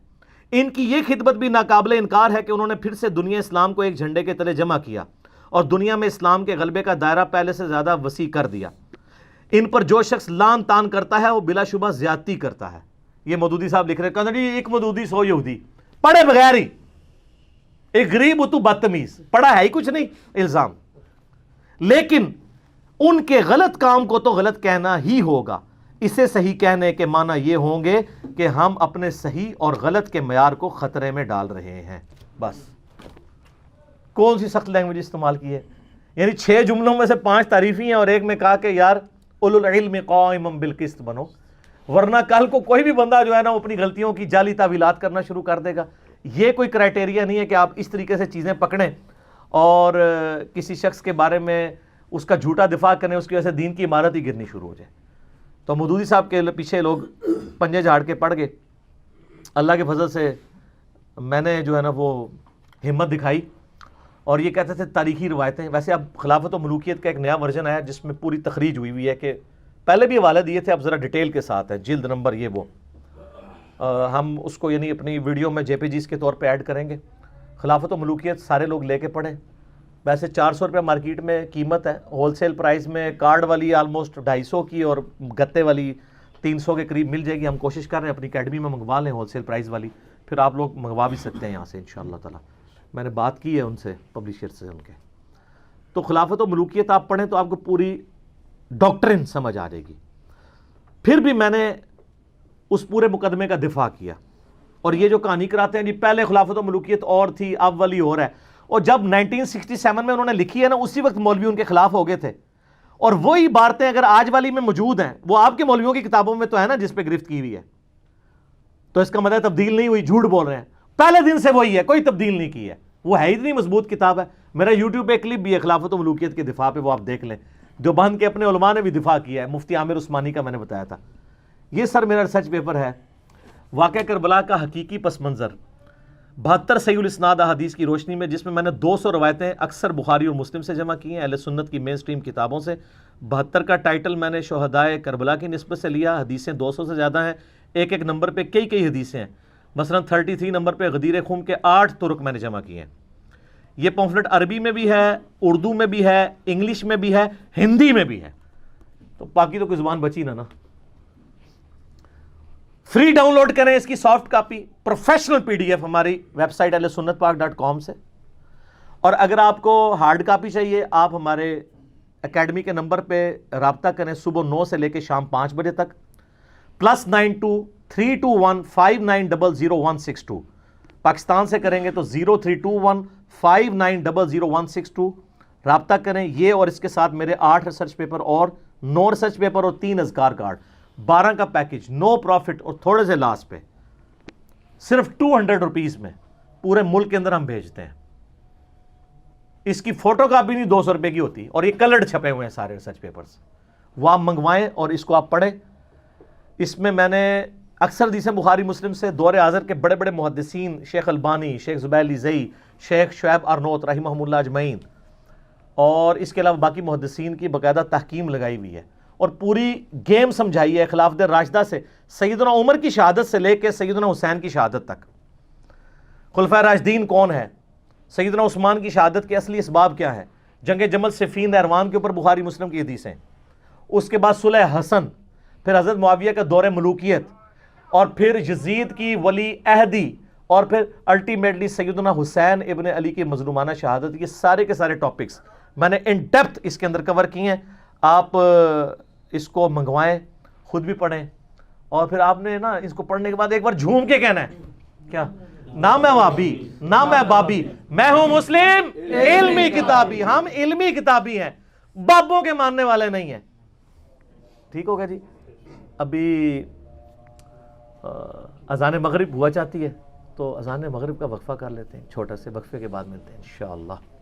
ان کی یہ خدمت بھی ناقابل انکار ہے کہ انہوں نے پھر سے دنیا اسلام کو ایک جھنڈے کے تلے جمع کیا اور دنیا میں اسلام کے غلبے کا دائرہ پہلے سے زیادہ وسیع کر دیا. ان پر جو شخص لان تان کرتا ہے وہ بلا شبہ زیادتی کرتا ہے. یہ مودودی صاحب لکھ رہے ہیں, کہتے ہیں ایک مودودی 100 یہودی, پڑھے بغیر ہی, ایک غریب تو بدتمیز, پڑھا ہے ہی کچھ نہیں, الزام. لیکن ان کے غلط کام کو تو غلط کہنا ہی ہوگا. اسے صحیح کہنے کے معنی یہ ہوں گے کہ ہم اپنے صحیح اور غلط کے معیار کو خطرے میں ڈال رہے ہیں. بس کون سی سخت لینگویج استعمال کی ہے؟ یعنی 6 جملوں میں سے 5 تعریفی ہیں اور ایک میں کہا کہ یار اولو العلم قائما بالقسط بنو, ورنہ کل کو کوئی بھی بندہ جو ہے نا وہ اپنی غلطیوں کی جعلی تعویلات کرنا شروع کر دے گا. یہ کوئی کرائٹیریا نہیں ہے کہ آپ اس طریقے سے چیزیں پکڑیں اور کسی شخص کے بارے میں اس کا جھوٹا دفاع کریں, اس کی وجہ سے دین کی عمارت ہی گرنی شروع ہو جائے. تو مودودی صاحب کے پیچھے لوگ پنجے جھاڑ کے پڑ گئے. اللہ کے فضل سے میں نے جو ہے نا وہ ہمت دکھائی اور یہ کہتے تھے تاریخی روایتیں. ویسے اب خلافت و ملوکیت کا ایک نیا ورژن آیا جس میں پوری تخریج ہوئی ہے کہ پہلے بھی حوالے دیے تھے, اب ذرا ڈیٹیل کے ساتھ ہے, جلد نمبر یہ وہ. ہم اس کو یعنی اپنی ویڈیو میں JPGs کے طور پہ ایڈ کریں گے. خلافت و ملوکیت سارے لوگ لے کے پڑھیں. ویسے 400 روپے مارکیٹ میں قیمت ہے, ہول سیل پرائز میں کارڈ والی آلموسٹ 250 کی اور گتے والی 300 کے قریب مل جائے گی. ہم کوشش کر رہے ہیں اپنی اکیڈمی میں منگوا لیں ہول سیل پرائز والی, پھر آپ لوگ منگوا بھی سکتے ہیں یہاں سے انشاءاللہ تعالی. میں نے بات کی ہے ان سے, پبلشر سے ان کے. تو خلافت و ملوکیت آپ پڑھیں تو آپ کو پوری ڈاکٹرن سمجھ آ جائے گی. پھر بھی میں نے اس پورے مقدمے کا دفاع کیا, اور یہ جو کہانی کراتے ہیں جی پہلے خلافت و ملوکیت اور تھی اب والی اور ہے, اور جب 1967 میں انہوں نے لکھی ہے نا اسی وقت مولوی ان کے خلاف ہو گئے تھے, اور وہی عبارتیں اگر آج والی میں موجود ہیں وہ آپ کے مولویوں کی کتابوں میں تو ہے نا جس پہ گرفت کی ہوئی ہے, تو اس کا مطلب تبدیل نہیں ہوئی. جھوٹ بول رہے ہیں, پہلے دن سے وہی ہے, کوئی تبدیل نہیں کی ہے. وہ ہے اتنی مضبوط کتاب ہے. میرا یوٹیوب پہ کلپ بھی ہے خلافت و ملوکیت کے دفاع پہ, وہ آپ دیکھ لیں. دیوبند کے اپنے علماء نے بھی دفاع کیا ہے, مفتی عامر عثمانی کا میں نے بتایا تھا. یہ سر میرا ریسرچ پیپر ہے, واقعہ کربلا کا حقیقی پس منظر 72 صحیح الاسناد احادیث کی روشنی میں, جس میں میں نے 200 روایتیں اکثر بخاری اور مسلم سے جمع کی ہیں, اہل سنت کی مین سٹریم کتابوں سے. 72 کا ٹائٹل میں نے شہدائے کربلا کی نسبت سے لیا. حدیثیں 200 سے زیادہ ہیں, ایک ایک نمبر پہ کئی حدیثیں ہیں. مثلا 33 نمبر پہ غدیر خم کے 8 طرق میں نے جمع کیے ہیں. یہ پمفلٹ عربی میں بھی ہے, اردو میں بھی ہے, انگلش میں بھی ہے, ہندی میں بھی ہے, تو باقی تو کوئی زبان بچی نہ. فری ڈاؤن لوڈ کریں اس کی سافٹ کاپی, پروفیشنل PDF ہماری ویب سائٹ ahlusunnatpak.com سے. اور اگر آپ کو ہارڈ کاپی چاہیے آپ ہمارے اکیڈمی کے نمبر پہ رابطہ کریں صبح 9 سے لے کے شام 5 بجے تک, +92-321-5900-162. پاکستان سے کریں گے تو 0321-5900-162. رابطہ کریں. یہ اور اس کے ساتھ میرے 8 ریسرچ پیپر اور 9 ریسرچ پیپر اور 3 اذکار کارڈ, 12 کا پیکج, نو پروفٹ اور تھوڑے سے لاس پہ, صرف 200 روپیز میں پورے ملک کے اندر ہم بھیجتے ہیں. اس کی فوٹو کاپی نہیں 200 روپے کی ہوتی, اور یہ کلرڈ چھپے ہوئے ہیں سارے ریسرچ پیپرز. وہ آپ منگوائیں اور اس کو آپ پڑھیں. اس میں میں نے اکثر حدیثیں بخاری مسلم سے دور حاضر کے بڑے بڑے محدثین, شیخ البانی, شیخ زبیر لیزئی, شیخ شعیب ارنوت رحمہم اللہ اجمعین, اور اس کے علاوہ باقی محدثین کی باقاعدہ تحکیم لگائی ہوئی ہے, اور پوری گیم سمجھائی ہے خلافت راشدہ سے سیدنا عمر کی شہادت سے لے کے سیدنا حسین کی شہادت تک. خلفائے راشدین کون ہے, سیدنا عثمان کی شہادت کے اصلی اسباب کیا ہے, جنگ جمل صفین نہروان کے اوپر بخاری مسلم کی حدیثیں, اس کے بعد صلح حسن, پھر حضرت معاویہ کا دور ملوکیت, اور پھر یزید کی ولی عہدی, اور پھر الٹیمیٹلی سیدنا حسین ابن علی کی مظلومانہ شہادت. یہ سارے کے سارے ٹاپکس میں نے ان ڈیپتھ اس کے اندر کور کیے ہیں. آپ اس کو منگوائیں, خود بھی پڑھیں, اور پھر آپ نے نا اس کو پڑھنے کے بعد ایک بار جھوم کے کہنا ہے کیا, نہ میں وابی نہ میں بابی, میں ہوں مسلم علمی کتابی. ہم علمی کتابی ہیں, بابوں کے ماننے والے نہیں ہیں. ٹھیک ہوگا جی. ابھی اذان مغرب ہوا چاہتی ہے تو اذان مغرب کا وقفہ کر لیتے ہیں, چھوٹا سے وقفے کے بعد ملتے ہیں انشاءاللہ.